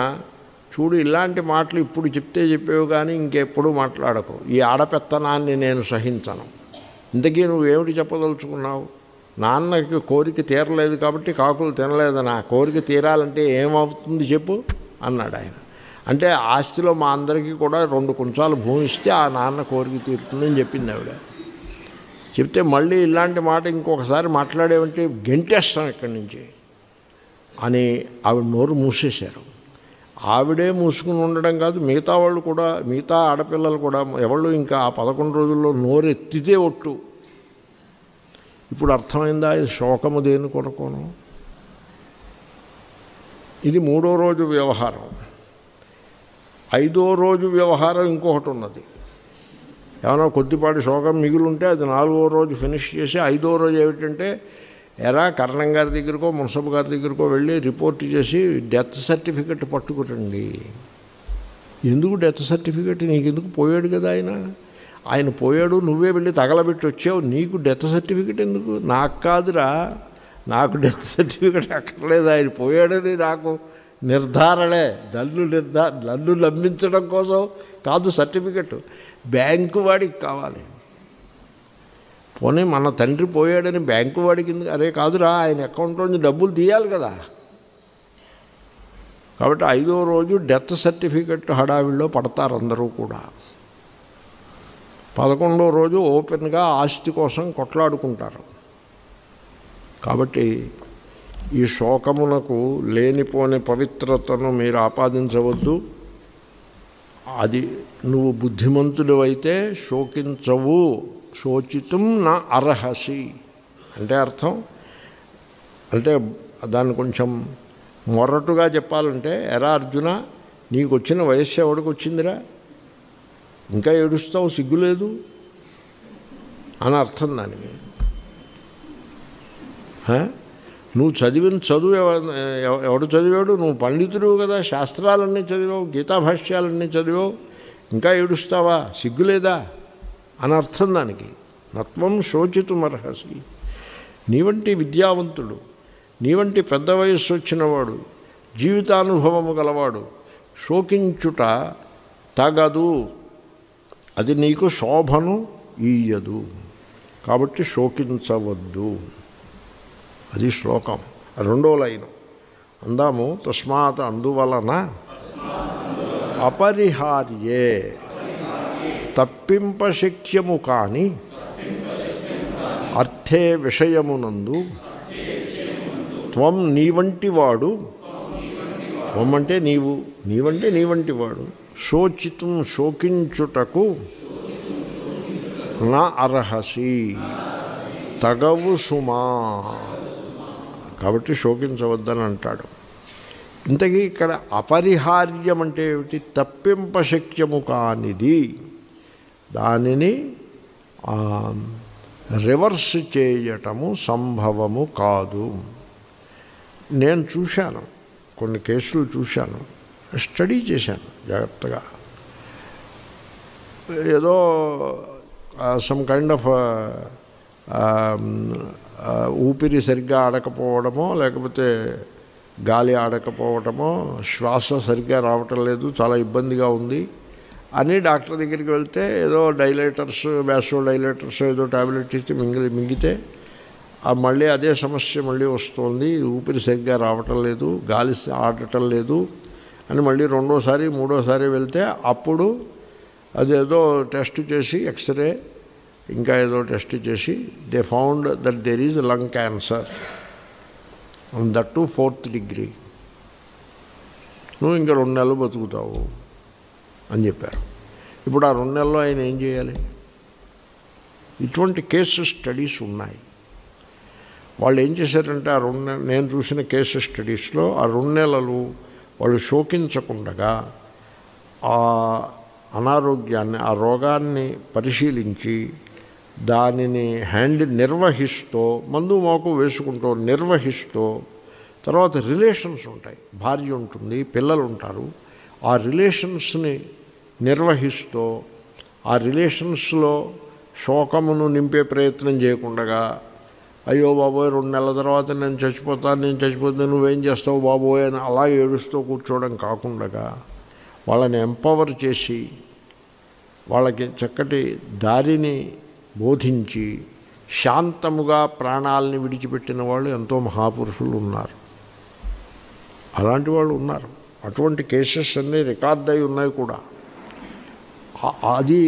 చూడు ఇలాంటి మాటలు ఇప్పుడు చెప్పేవి కానీ ఇంకెప్పుడు మాట్లాడకు. ఈ ఆడపెత్తనాన్ని నేను సహించను. ఇంతకీ నువ్వేమిటి చెప్పదలుచుకున్నావు? నాన్నకి కోరిక తీరలేదు కాబట్టి కాకులు తినలేదని. ఆ కోరిక తీరాలంటే ఏమవుతుంది చెప్పు అన్నాడు ఆయన. అంటే ఆస్తిలో మా అందరికీ కూడా 2 కుంచాలు భూమి ఇస్తే ఆ నాన్న కోరిక తీరుతుందని చెప్పింది ఆవిడ. చెప్తే మళ్ళీ ఇలాంటి మాట ఇంకొకసారి మాట్లాడేవంటే గెంటేస్తాం ఇక్కడి నుంచి అని ఆవిడ నోరు మూసేశారు. ఆవిడే మూసుకుని ఉండడం కాదు, మిగతా వాళ్ళు కూడా, మిగతా ఆడపిల్లలు కూడా ఎవళ్ళు ఇంకా ఆ 11 రోజుల్లో నోరు ఎత్తితే ఒట్టు. ఇప్పుడు అర్థమైందా ఇది శోకము దేని కొరకును? ఇది 3వ రోజు వ్యవహారం. 5వ రోజు వ్యవహారం ఇంకొకటి ఉన్నది. ఏమైనా కొద్దిపాటి శోకం మిగులుంటే అది 4వ రోజు ఫినిష్ చేసి 5వ రోజు ఏమిటంటే, కరణం గారి దగ్గరకో మున్సబ్ గారి దగ్గరకో వెళ్ళి రిపోర్ట్ చేసి డెత్ సర్టిఫికెట్ పట్టుకురండి. ఎందుకు డెత్ సర్టిఫికెట్? నీకు ఎందుకు? పోయాడు కదా ఆయన పోయాడు, నువ్వే వెళ్ళి తగలబెట్టి వచ్చావు, నీకు డెత్ సర్టిఫికెట్ ఎందుకు? నాకు కాదురా, నాకు డెత్ సర్టిఫికెట్ అక్కర్లేదు, ఆయన పోయాడని నాకు నిర్ధారణే. నన్ను నమ్మించడం కోసం కాదు సర్టిఫికెట్, బ్యాంకు వాడికి కావాలి. పోనీ మన తండ్రి పోయాడని బ్యాంకు వాడికి అరే కాదురా, ఆయన అకౌంట్లోంచి డబ్బులు తీయాలి కదా. కాబట్టి 5వ రోజు డెత్ సర్టిఫికెట్ హడావిడిలో పడతారు అందరూ కూడా. 11వ రోజు ఓపెన్గా ఆస్తి కోసం కొట్లాడుకుంటారు. కాబట్టి ఈ శోకమునకు లేనిపోని పవిత్రతను మీరు ఆపాదించవద్దు. అది నువ్వు బుద్ధిమంతుడు అయితే శోకించవు. శోచితం నా అర్హసి అంటే అర్థం, అంటే దాన్ని కొంచెం మొరటుగా చెప్పాలంటే, ఎరా అర్జున, నీకు వచ్చిన వయస్సు ఎవడికి వచ్చిందిరా, ఇంకా ఏడుస్తావు, సిగ్గులేదు అని అర్థం దానికి. నువ్వు చదివిన చదువు ఎవడు చదివాడు? నువ్వు పండితుడు కదా, శాస్త్రాలన్నీ చదివావు, గీతాభాష్యాలన్నీ చదివావు, ఇంకా ఏడుస్తావా, సిగ్గులేదా అని అర్థం దానికి. నత్వం శోచితుమర్హసి. నీ వంటి విద్యావంతుడు, నీ వంటి పెద్ద వయస్సు వచ్చినవాడు, జీవితానుభవము గలవాడు శోకించుట తగదు, అది నీకు శోభను ఈయదు. కాబట్టి శోకించవద్దు. అది శ్లోకం. 2వ లైను అందాము. తస్మాత్ అందువలన అపరిహార్యే తప్పింపశక్యము కాని అర్థే విషయమునందు త్వం నీ వంటి వాడు, త్వం అంటే నీవు, నీవంటే నీ వంటి వాడు, శోచితం శోకించుటకు నా అర్హసి తగవు సుమా. కాబట్టి శోకించవద్దని అంటాడు. ఇంతకీ ఇక్కడ అపరిహార్యం అంటే ఏమిటి? తప్పింపశక్యము కానిది, దానిని రివర్స్ చేయటము సంభవము కాదు. నేను చూశాను, కొన్ని కేసులు చూశాను, స్టడీ చేశాను జాగ్రత్తగా. ఏదో సమ్ కైండ్ ఆఫ్ ఊపిరి సరిగ్గా ఆడకపోవడమో, లేకపోతే గాలి ఆడకపోవటమో, శ్వాస సరిగ్గా రావటం లేదు, చాలా ఇబ్బందిగా ఉంది అని డాక్టర్ దగ్గరికి వెళ్తే ఏదో డైలేటర్స్, వ్యాసో డైలేటర్స్ ఏదో ట్యాబ్లెట్ ఇచ్చి మింగితే మళ్ళీ అదే సమస్య మళ్ళీ వస్తుంది, ఊపిరి సరిగ్గా రావటం లేదు, గాలి ఆడటం లేదు అని మళ్ళీ రెండోసారి మూడోసారి వెళ్తే అప్పుడు అదేదో టెస్ట్ చేసి ఎక్స్రే ఇంకా ఏదో టెస్ట్ చేసి they found that there is lung cancer and that to 4th degree. నువ్వు ఇంకా 2 నెలలు బతుకుతావు అని చెప్పారు. ఇప్పుడు ఆ 2 నెలల్లో ఆయన ఏం చేయాలి? ఇటువంటి కేసు స్టడీస్ ఉన్నాయి. వాళ్ళు ఏం చేశారంటే ఆ 2 నెలలు, నేను చూసిన కేసు స్టడీస్లో ఆ 2 నెలలు వాళ్ళు శోకించకుండా ఆ అనారోగ్యాన్ని, ఆ రోగాన్ని పరిశీలించి దానిని నిర్వహిస్తూ, మందు మోకు వేసుకుంటూ నిర్వహిస్తూ, తర్వాత రిలేషన్స్ ఉంటాయి, భార్య ఉంటుంది, పిల్లలు ఉంటారు, ఆ రిలేషన్స్ని నిర్వహిస్తూ ఆ రిలేషన్స్లో శోకమును నింపే ప్రయత్నం చేయకుండా, అయ్యో బాబోయ్ 2 నెలల తర్వాత నేను చచ్చిపోతే నువ్వేం చేస్తావు బాబోయ్ అని అలా ఏడుస్తూ కూర్చోవడం కాకుండా వాళ్ళని ఎంపవర్ చేసి వాళ్ళకి చక్కటి దారిని బోధించి శాంతముగా ప్రాణాలని విడిచిపెట్టిన వాళ్ళు ఎంతో మహాపురుషులు ఉన్నారు. అలాంటి వాళ్ళు ఉన్నారు. అటువంటి కేసెస్ అన్నీ రికార్డ్ అయి ఉన్నాయి కూడా. అది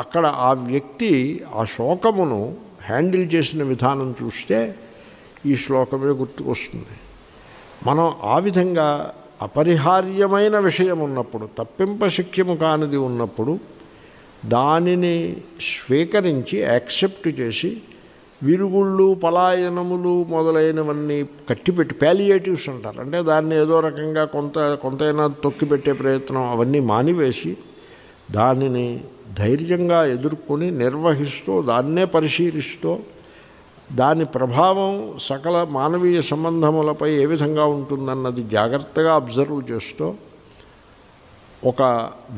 అక్కడ ఆ వ్యక్తి ఆ శోకమును హ్యాండిల్ చేసిన విధానం చూస్తే ఈ శ్లోకమే గుర్తుకొస్తుంది. మనం ఆ విధంగా అపరిహార్యమైన విషయం ఉన్నప్పుడు, తప్పింపశక్యము కానిది ఉన్నప్పుడు దానిని స్వీకరించి యాక్సెప్ట్ చేసి విరుగుళ్ళు పలాయనములు మొదలైనవన్నీ కట్టిపెట్టి, ప్యాలియేటివ్స్ అంటారు, అంటే దాన్ని ఏదో రకంగా కొంతైనా తొక్కిపెట్టే ప్రయత్నం అవన్నీ మానివేసి దానిని ధైర్యంగా ఎదుర్కొని నిర్వహిస్తూ దాన్నే పరిశీలిస్తూ దాని ప్రభావం సకల మానవీయ సంబంధములపై ఏ విధంగా ఉంటుందన్నది జాగ్రత్తగా అబ్జర్వ్ చేస్తూ ఒక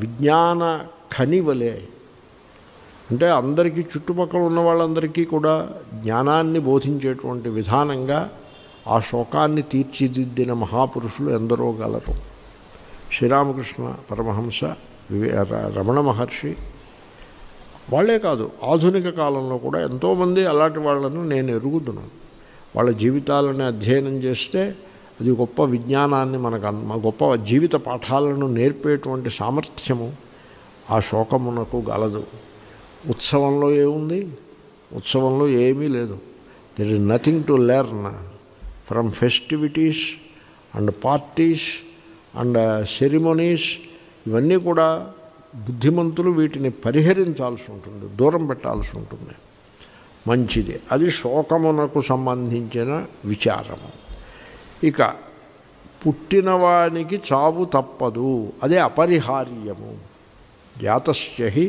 విజ్ఞాన ఖనివలే, అంటే అందరికీ చుట్టుపక్కల ఉన్న వాళ్ళందరికీ కూడా జ్ఞానాన్ని బోధించేటువంటి విధానంగా ఆ శోకాన్ని తీర్చిదిద్దిన మహాపురుషులు ఎందరో గలరు. శ్రీరామకృష్ణ పరమహంస, రమణ మహర్షి వాళ్ళే కాదు, ఆధునిక కాలంలో కూడా ఎంతోమంది అలాంటి వాళ్ళను నేను ఎరుగుదును. వాళ్ళ జీవితాలను అధ్యయనం చేస్తే అది గొప్ప విజ్ఞానాన్ని గొప్ప జీవిత పాఠాలను నేర్పేటువంటి సామర్థ్యము ఆ శోకమునకు గలదు. ఉత్సవంలో ఏముంది? ఉత్సవంలో ఏమీ లేదు. There is nothing to learn from festivities and parties and ceremonies. ఇవన్నీ కూడా బుద్ధిమంతులు వీటిని పరిహరించాల్సి ఉంటుంది, దూరం పెట్టాల్సి ఉంటుంది. మంచిది, అది శోకమునకు సంబంధించిన విచారము. ఇక పుట్టినవానికి చావు తప్పదు, అదే అపరిహార్యము. జాతస్య హి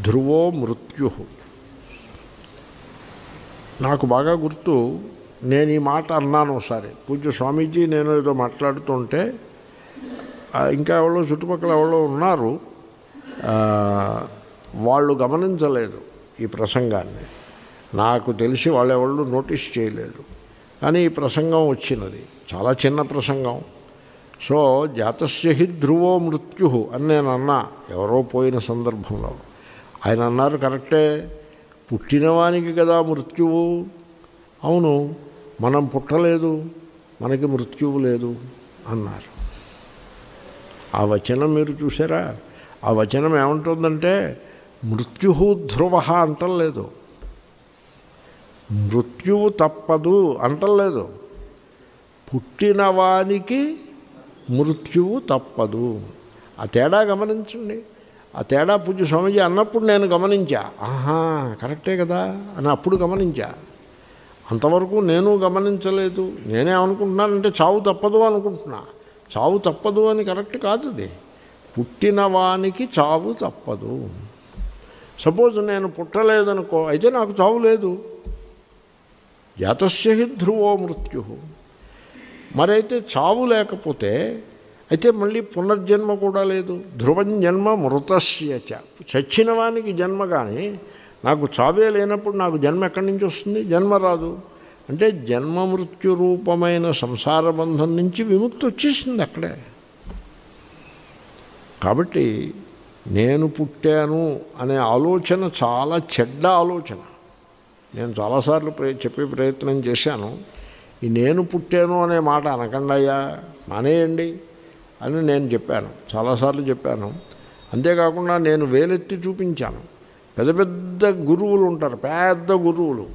ధ్రువో మృత్యు. నాకు బాగా గుర్తు, నేను ఈ మాట అన్నాను ఒకసారి. పూజ్య స్వామీజీ నేను ఏదో మాట్లాడుతుంటే ఇంకా ఎవరో చుట్టుపక్కల ఎవరో ఉన్నారు, వాళ్ళు గమనించలేదు ఈ ప్రసంగాన్ని. నాకు తెలిసి వాళ్ళెవళ్ళు నోటీస్ చేయలేదు, కానీ ఈ ప్రసంగం వచ్చినది. చాలా చిన్న ప్రసంగం. సో జాతస్య హి ధ్రువో మృత్యు అని నేను అన్నా ఎవరో పోయిన సందర్భంలో. ఆయన అన్నారు, కరెక్టే, పుట్టినవానికి కదా మృత్యువు. అవును, మనం పుట్టలేదు, మనకి మృత్యువు లేదు అన్నారు. ఆ వచనం మీరు చూసారా? ఆ వచనం ఏమంటుందంటే మృత్యు ధ్రువ అంటలేదు, మృత్యువు తప్పదు అంటలేదు, పుట్టినవానికి మృత్యువు తప్పదు. ఆ తేడా గమనించండి. ఆ తేడా పూజ్య స్వామీజీ అన్నప్పుడు నేను గమనించా, ఆహా కరెక్టే కదా అని అప్పుడు గమనించా. అంతవరకు నేను గమనించలేదు. నేనే అనుకుంటున్నానంటే చావు తప్పదు అనుకుంటున్నా. చావు తప్పదు అని కరెక్ట్ కాదు. అది పుట్టినవానికి చావు తప్పదు. సపోజ్ నేను పుట్టలేదనుకో, అయితే నాకు చావు లేదు. జాతస్య హి ధ్రువో మృత్యు. మరైతే చావు లేకపోతే అయితే మళ్ళీ పునర్జన్మ కూడా లేదు. ధ్రువం జన్మ మృతస్య చ. చచ్చిన వానికి జన్మ, కానీ నాకు చావే లేనప్పుడు నాకు జన్మ ఎక్కడి నుంచి వస్తుంది? జన్మ రాదు. అంటే జన్మ మృత్యు రూపమైన సంసార బంధం నుంచి విముక్తి వచ్చేసింది అక్కడే. కాబట్టి నేను పుట్టాను అనే ఆలోచన చాలా చెడ్డ ఆలోచన. నేను చాలాసార్లు చెప్పే ప్రయత్నం చేశాను. ఈ నేను పుట్టాను అనే మాట అనకండి అయ్యా, మానేయండి అని నేను చెప్పాను, చాలాసార్లు చెప్పాను. అంతేకాకుండా నేను వేలెత్తి చూపించాను. పెద్ద పెద్ద గురువులు ఉంటారు, పెద్ద గురువులు,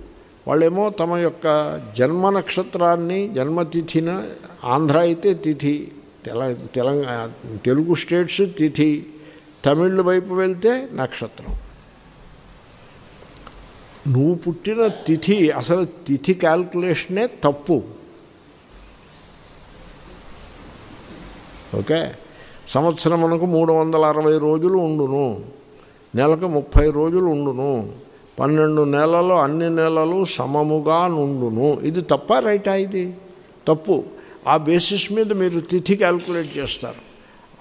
వాళ్ళేమో తమ యొక్క జన్మ నక్షత్రాన్ని, జన్మతిథిన, ఆంధ్ర అయితే తిథి, తెలంగాణ తెలుగు స్టేట్స్ తిథి, తమిళ వైపు వెళ్తే నక్షత్రం. నువ్వు పుట్టిన తిథి, అసలు తిథి క్యాల్కులేషనే తప్పు. ఓకే, సంవత్సరమునకు 360 రోజులు ఉండును, నెలకు 30 రోజులు ఉండును, 12 నెలలు అన్ని నెలలు సమముగా నుండును. ఇది తప్ప రైటా? ఇది తప్పు. ఆ బేసిస్ మీద మీరు తిథి క్యాల్కులేట్ చేస్తారు.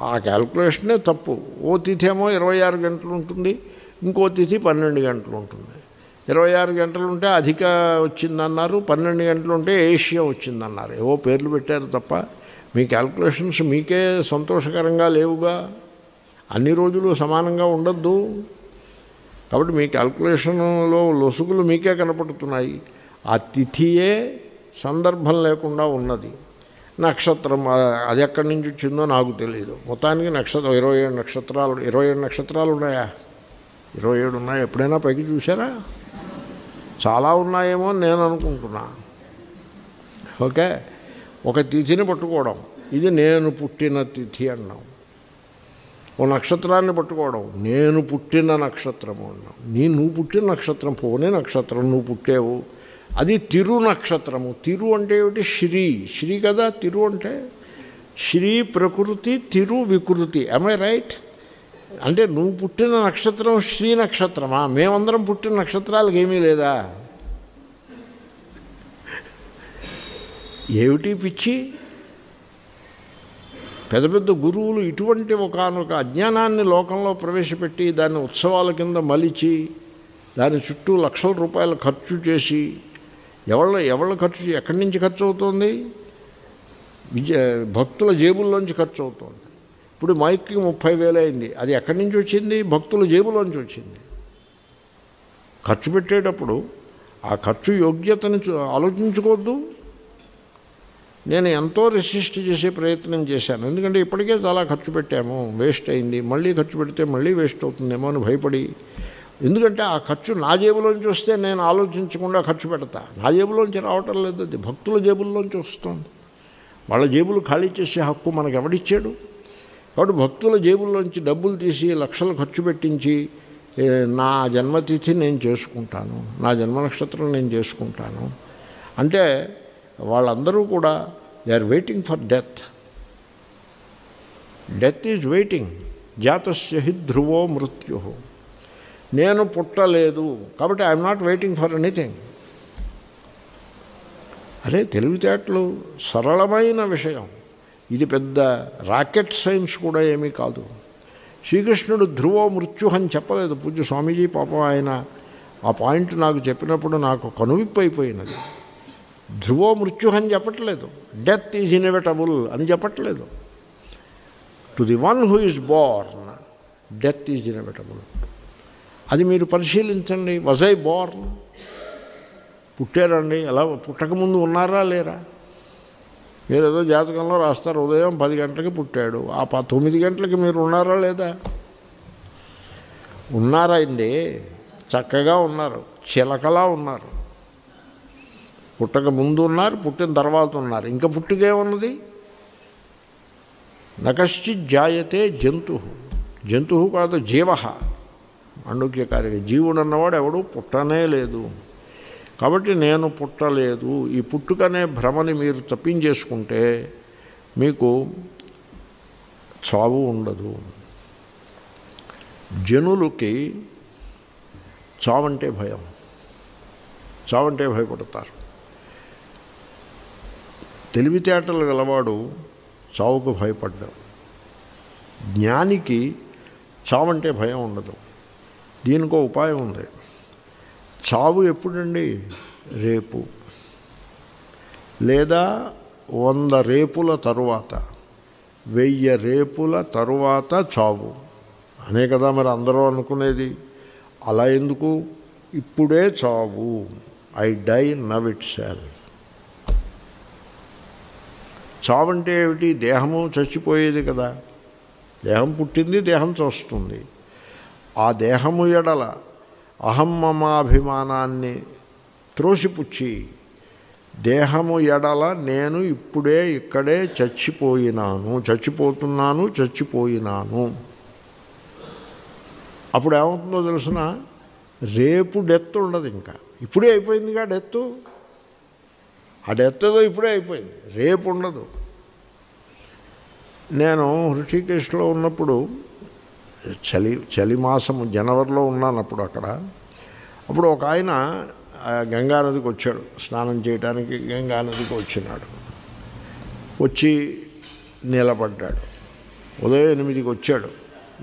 ఆ క్యాల్కులేషనే తప్పు. ఓ తిథి ఏమో 26 గంటలు ఉంటుంది, ఇంకో తిథి 12 గంటలు ఉంటుంది. 26 గంటలు ఉంటే అధిక వచ్చిందన్నారు, 12 గంటలు ఉంటే ఏషియా వచ్చిందన్నారు. ఏవో పేర్లు పెట్టారు తప్ప మీ క్యాల్కులేషన్స్ మీకే సంతోషకరంగా లేవుగా. అన్ని రోజులు సమానంగా ఉండద్దు. కాబట్టి మీ క్యాల్కులేషన్లో లొసుగులు మీకే కనపడుతున్నాయి. ఆ తిథియే సందర్భం లేకుండా ఉన్నది. నక్షత్రం అది ఎక్కడి నుంచి వచ్చిందో నాకు తెలియదు. మొత్తానికి 27 నక్షత్రాలు, 27 నక్షత్రాలు ఉన్నాయా? 27 ఉన్నాయి. ఎప్పుడైనా పైకి చూసారా? చాలా ఉన్నాయేమో అని నేను అనుకుంటున్నా. ఓకే, ఒక తిథిని పట్టుకోవడం, ఇది నేను పుట్టిన తిథి అన్నాం. ఓ నక్షత్రాన్ని పట్టుకోవడం, నేను పుట్టిన నక్షత్రము అన్నాం. నువ్వు పుట్టిన నక్షత్రం పోనే నక్షత్రం, నువ్వు పుట్టావు, అది తిరు నక్షత్రము. తిరు అంటే ఏమిటి? శ్రీ కదా తిరు అంటే. శ్రీ ప్రకృతి, తిరు వికృతి. am I right? అంటే నువ్వు పుట్టిన నక్షత్రం శ్రీ నక్షత్రమా? మేమందరం పుట్టిన నక్షత్రాలకు ఏమీ లేదా? ఏమిటి పిచ్చి? పెద్ద పెద్ద గురువులు ఇటువంటి ఒకానొక అజ్ఞానాన్ని లోకంలో ప్రవేశపెట్టి దాన్ని ఉత్సవాల కింద మలిచి దాని చుట్టూ లక్షల రూపాయలు ఖర్చు చేసి ఎవళ్ళ ఖర్చు, ఎక్కడి నుంచి ఖర్చు అవుతుంది? భక్తుల జేబుల్లోంచి ఖర్చు అవుతుంది. ఇప్పుడు మైక్కి 30,000 అయింది. అది ఎక్కడి నుంచి వచ్చింది? భక్తుల జేబులోంచి వచ్చింది. ఖర్చు పెట్టేటప్పుడు ఆ ఖర్చు యోగ్యతను ఆలోచించుకోవద్దు. నేను ఎంతో రెసిస్ట్ చేసే ప్రయత్నం చేశాను. ఎందుకంటే ఇప్పటికే చాలా ఖర్చు పెట్టాము, వేస్ట్ అయింది. మళ్ళీ ఖర్చు పెడితే మళ్ళీ వేస్ట్ అవుతుందేమో అని భయపడి. ఎందుకంటే ఆ ఖర్చు నా జేబులోంచి వస్తే నేను ఆలోచించకుండా ఖర్చు పెడతా. నా జేబులోంచి రావటం లేదు, అది భక్తుల జేబుల్లోంచి వస్తుంది. వాళ్ళ జేబులు ఖాళీ చేసే హక్కు మనకు ఎవడిచ్చాడు? కాబట్టి భక్తుల జేబుల్లోంచి డబ్బులు తీసి లక్షలు ఖర్చు పెట్టించి నా జన్మతిథి నేను చేసుకుంటాను, నా జన్మ నక్షత్రం నేను చేసుకుంటాను అంటే వాళ్ళందరూ కూడా they are waiting for death. Death is waiting. జాతస్య హి ధ్రువో మృత్యు. నేను పుట్టలేదు కాబట్టి I'm not waiting for anything. అరే తెలివితేటలు సరళమైన విషయం. ఇది పెద్ద రాకెట్ సైన్స్ కూడా ఏమీ కాదు. శ్రీకృష్ణుడు ధ్రువో మృత్యు అని చెప్పలేదు. పూజ్య స్వామీజీ పాపం ఆయన ఆ పాయింట్ నాకు చెప్పినప్పుడు నాకు కనువిప్పు అయిపోయినది. ధ్రువో మృత్యు అని చెప్పట్లేదు, డెత్ ఈజ్ ఇన్ఎవిటబుల్ అని చెప్పట్లేదు. To the one who is born death is inevitable. అది మీరు పరిశీలించండి. Was I born? పుట్టారండి. ఎలా పుట్టకముందు ఉన్నారా లేరా? మీరు ఏదో జాతకంలో రాస్తారు ఉదయం 10 గంటలకి పుట్టాడు, ఆ 9 గంటలకి మీరు ఉన్నారా లేదా? ఉన్నారా అండి? చక్కగా ఉన్నారు, చిలకలా ఉన్నారు. పుట్టక ముందు ఉన్నారు, పుట్టిన తర్వాత ఉన్నారు. ఇంకా పుట్టుకే ఉన్నది. నకశ్చిత్ జాయతే జంతు. జంతువు కాదు, జీవ. మాండూక్యకారిగా జీవుడు అన్నవాడు ఎవడు పుట్టనే లేదు. కాబట్టి నేను పుట్టలేదు, ఈ పుట్టుకనే భ్రమని మీరు తప్పించేసుకుంటే మీకు చావు ఉండదు. జనులకి చావంటే భయం, చావంటే భయపడతారు. తెలివితేటలు గలవాడు చావుకు భయపడ్డాడు. జ్ఞానికి చావంటే భయం ఉండదు. దీనికో ఉపాయం ఉంది. చావు ఎప్పుడండి? రేపు లేదా 100 రేపుల తరువాత, 1000 రేపుల తరువాత చావు అనే కదా మరి అందరూ అనుకునేది. అలా ఎందుకు? ఇప్పుడే చావు, I die now itself. చావు అంటే ఏమిటి? దేహము చచ్చిపోయేది కదా, దేహం పుట్టింది, దేహం చస్తుంది. ఆ దేహము ఎడల అహం మమాభిమానాన్ని త్రోసిపుచ్చి దేహము ఎడల నేను ఇప్పుడే ఇక్కడే చచ్చిపోయినాను. అప్పుడు ఏమవుతుందో తెలుసిన, రేపు డెత్ ఉండదు. ఇంకా ఇప్పుడే అయిపోయిందిగా డెత్. ఆ డెత్ ఏదో ఇప్పుడే అయిపోయింది, రేపు ఉండదు. నేను హృషికేశ్లో ఉన్నప్పుడు చలి మాసము జనవరిలో ఉన్నాను అప్పుడు అక్కడ. అప్పుడు ఒక ఆయన గంగానదికి వచ్చాడు, స్నానం చేయడానికి గంగానదికి వచ్చినాడు. వచ్చి నిలబడ్డాడు. ఉదయం 8కి వచ్చాడు,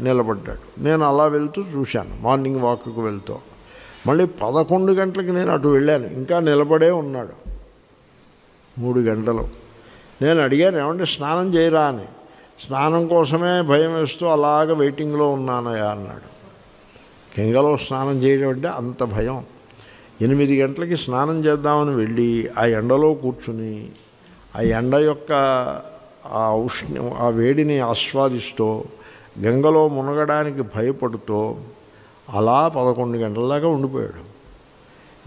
నిలబడ్డాడు. నేను అలా వెళ్తూ చూశాను, మార్నింగ్ వాక్కు వెళ్తూ. మళ్ళీ 11 గంటలకి నేను అటు వెళ్ళాను, ఇంకా నిలబడే ఉన్నాడు 3 గంటలు. నేను అడిగాను, ఏమంటే స్నానం చేయరా అని. స్నానం కోసమే భయం వేస్తూ అలాగ వెయిటింగ్లో ఉన్నానయా అన్నాడు. గంగలో స్నానం చేయడం అంటే అంత భయం. 8 గంటలకి స్నానం చేద్దామని వెళ్ళి ఆ ఎండలో కూర్చుని ఆ ఎండ యొక్క ఆ వేడిని ఆస్వాదిస్తూ గంగలో మునగడానికి భయపడుతూ అలా 11 గంటల దాకా ఉండిపోయాడు.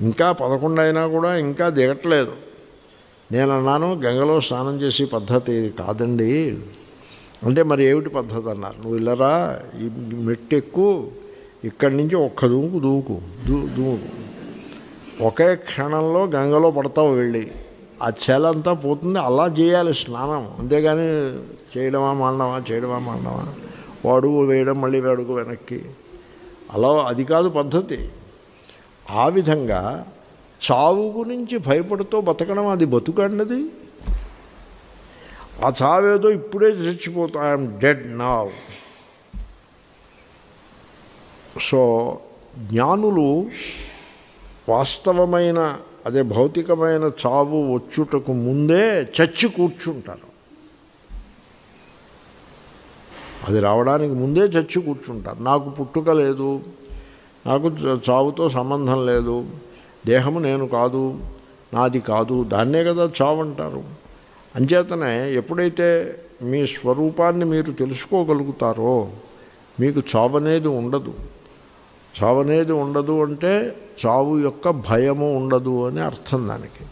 ఇంకా 11 అయినా కూడా ఇంకా దిగట్లేదు. నేను అన్నాను, గంగలో స్నానం చేసే పద్ధతి ఇది కాదండి అంటే. మరి ఏమిటి పద్ధతి అన్నారు. నువ్వు ఇల్లరా, ఈ మెట్టు ఎక్కువ, ఇక్కడి నుంచి ఒక్క దూకు, ఒకే క్షణంలో గంగలో పడతావు వెళ్ళి, ఆ చెలంతా పోతుంది. అలా చేయాలి స్నానం, అంతేగాని చేయడమా మాండవా, అడుగు వేయడం మళ్ళీ అడుగు వెనక్కి, అలా అది కాదు పద్ధతి. ఆ విధంగా చావు గురించి భయపడుతూ బతకడం అది బతుకండది. ఆ చావేదో ఇప్పుడే చచ్చిపోతా, ఐఎమ్ డెడ్ నౌ. సో జ్ఞానులు వాస్తవమైన అదే భౌతికమైన చావు వచ్చుటకు ముందే చచ్చి కూర్చుంటారు. అది రావడానికి ముందే చచ్చి కూర్చుంటారు. నాకు పుట్టుక లేదు, నాకు చావుతో సంబంధం లేదు, దేహము నేను కాదు, నాది కాదు, దాన్నే కదా చావు అంటారు. అంచేతనే ఎప్పుడైతే మీ స్వరూపాన్ని మీరు తెలుసుకోగలుగుతారో మీకు చావనేది ఉండదు. చావనేది ఉండదు అంటే చావు యొక్క భయము ఉండదు అని అర్థం దానికి.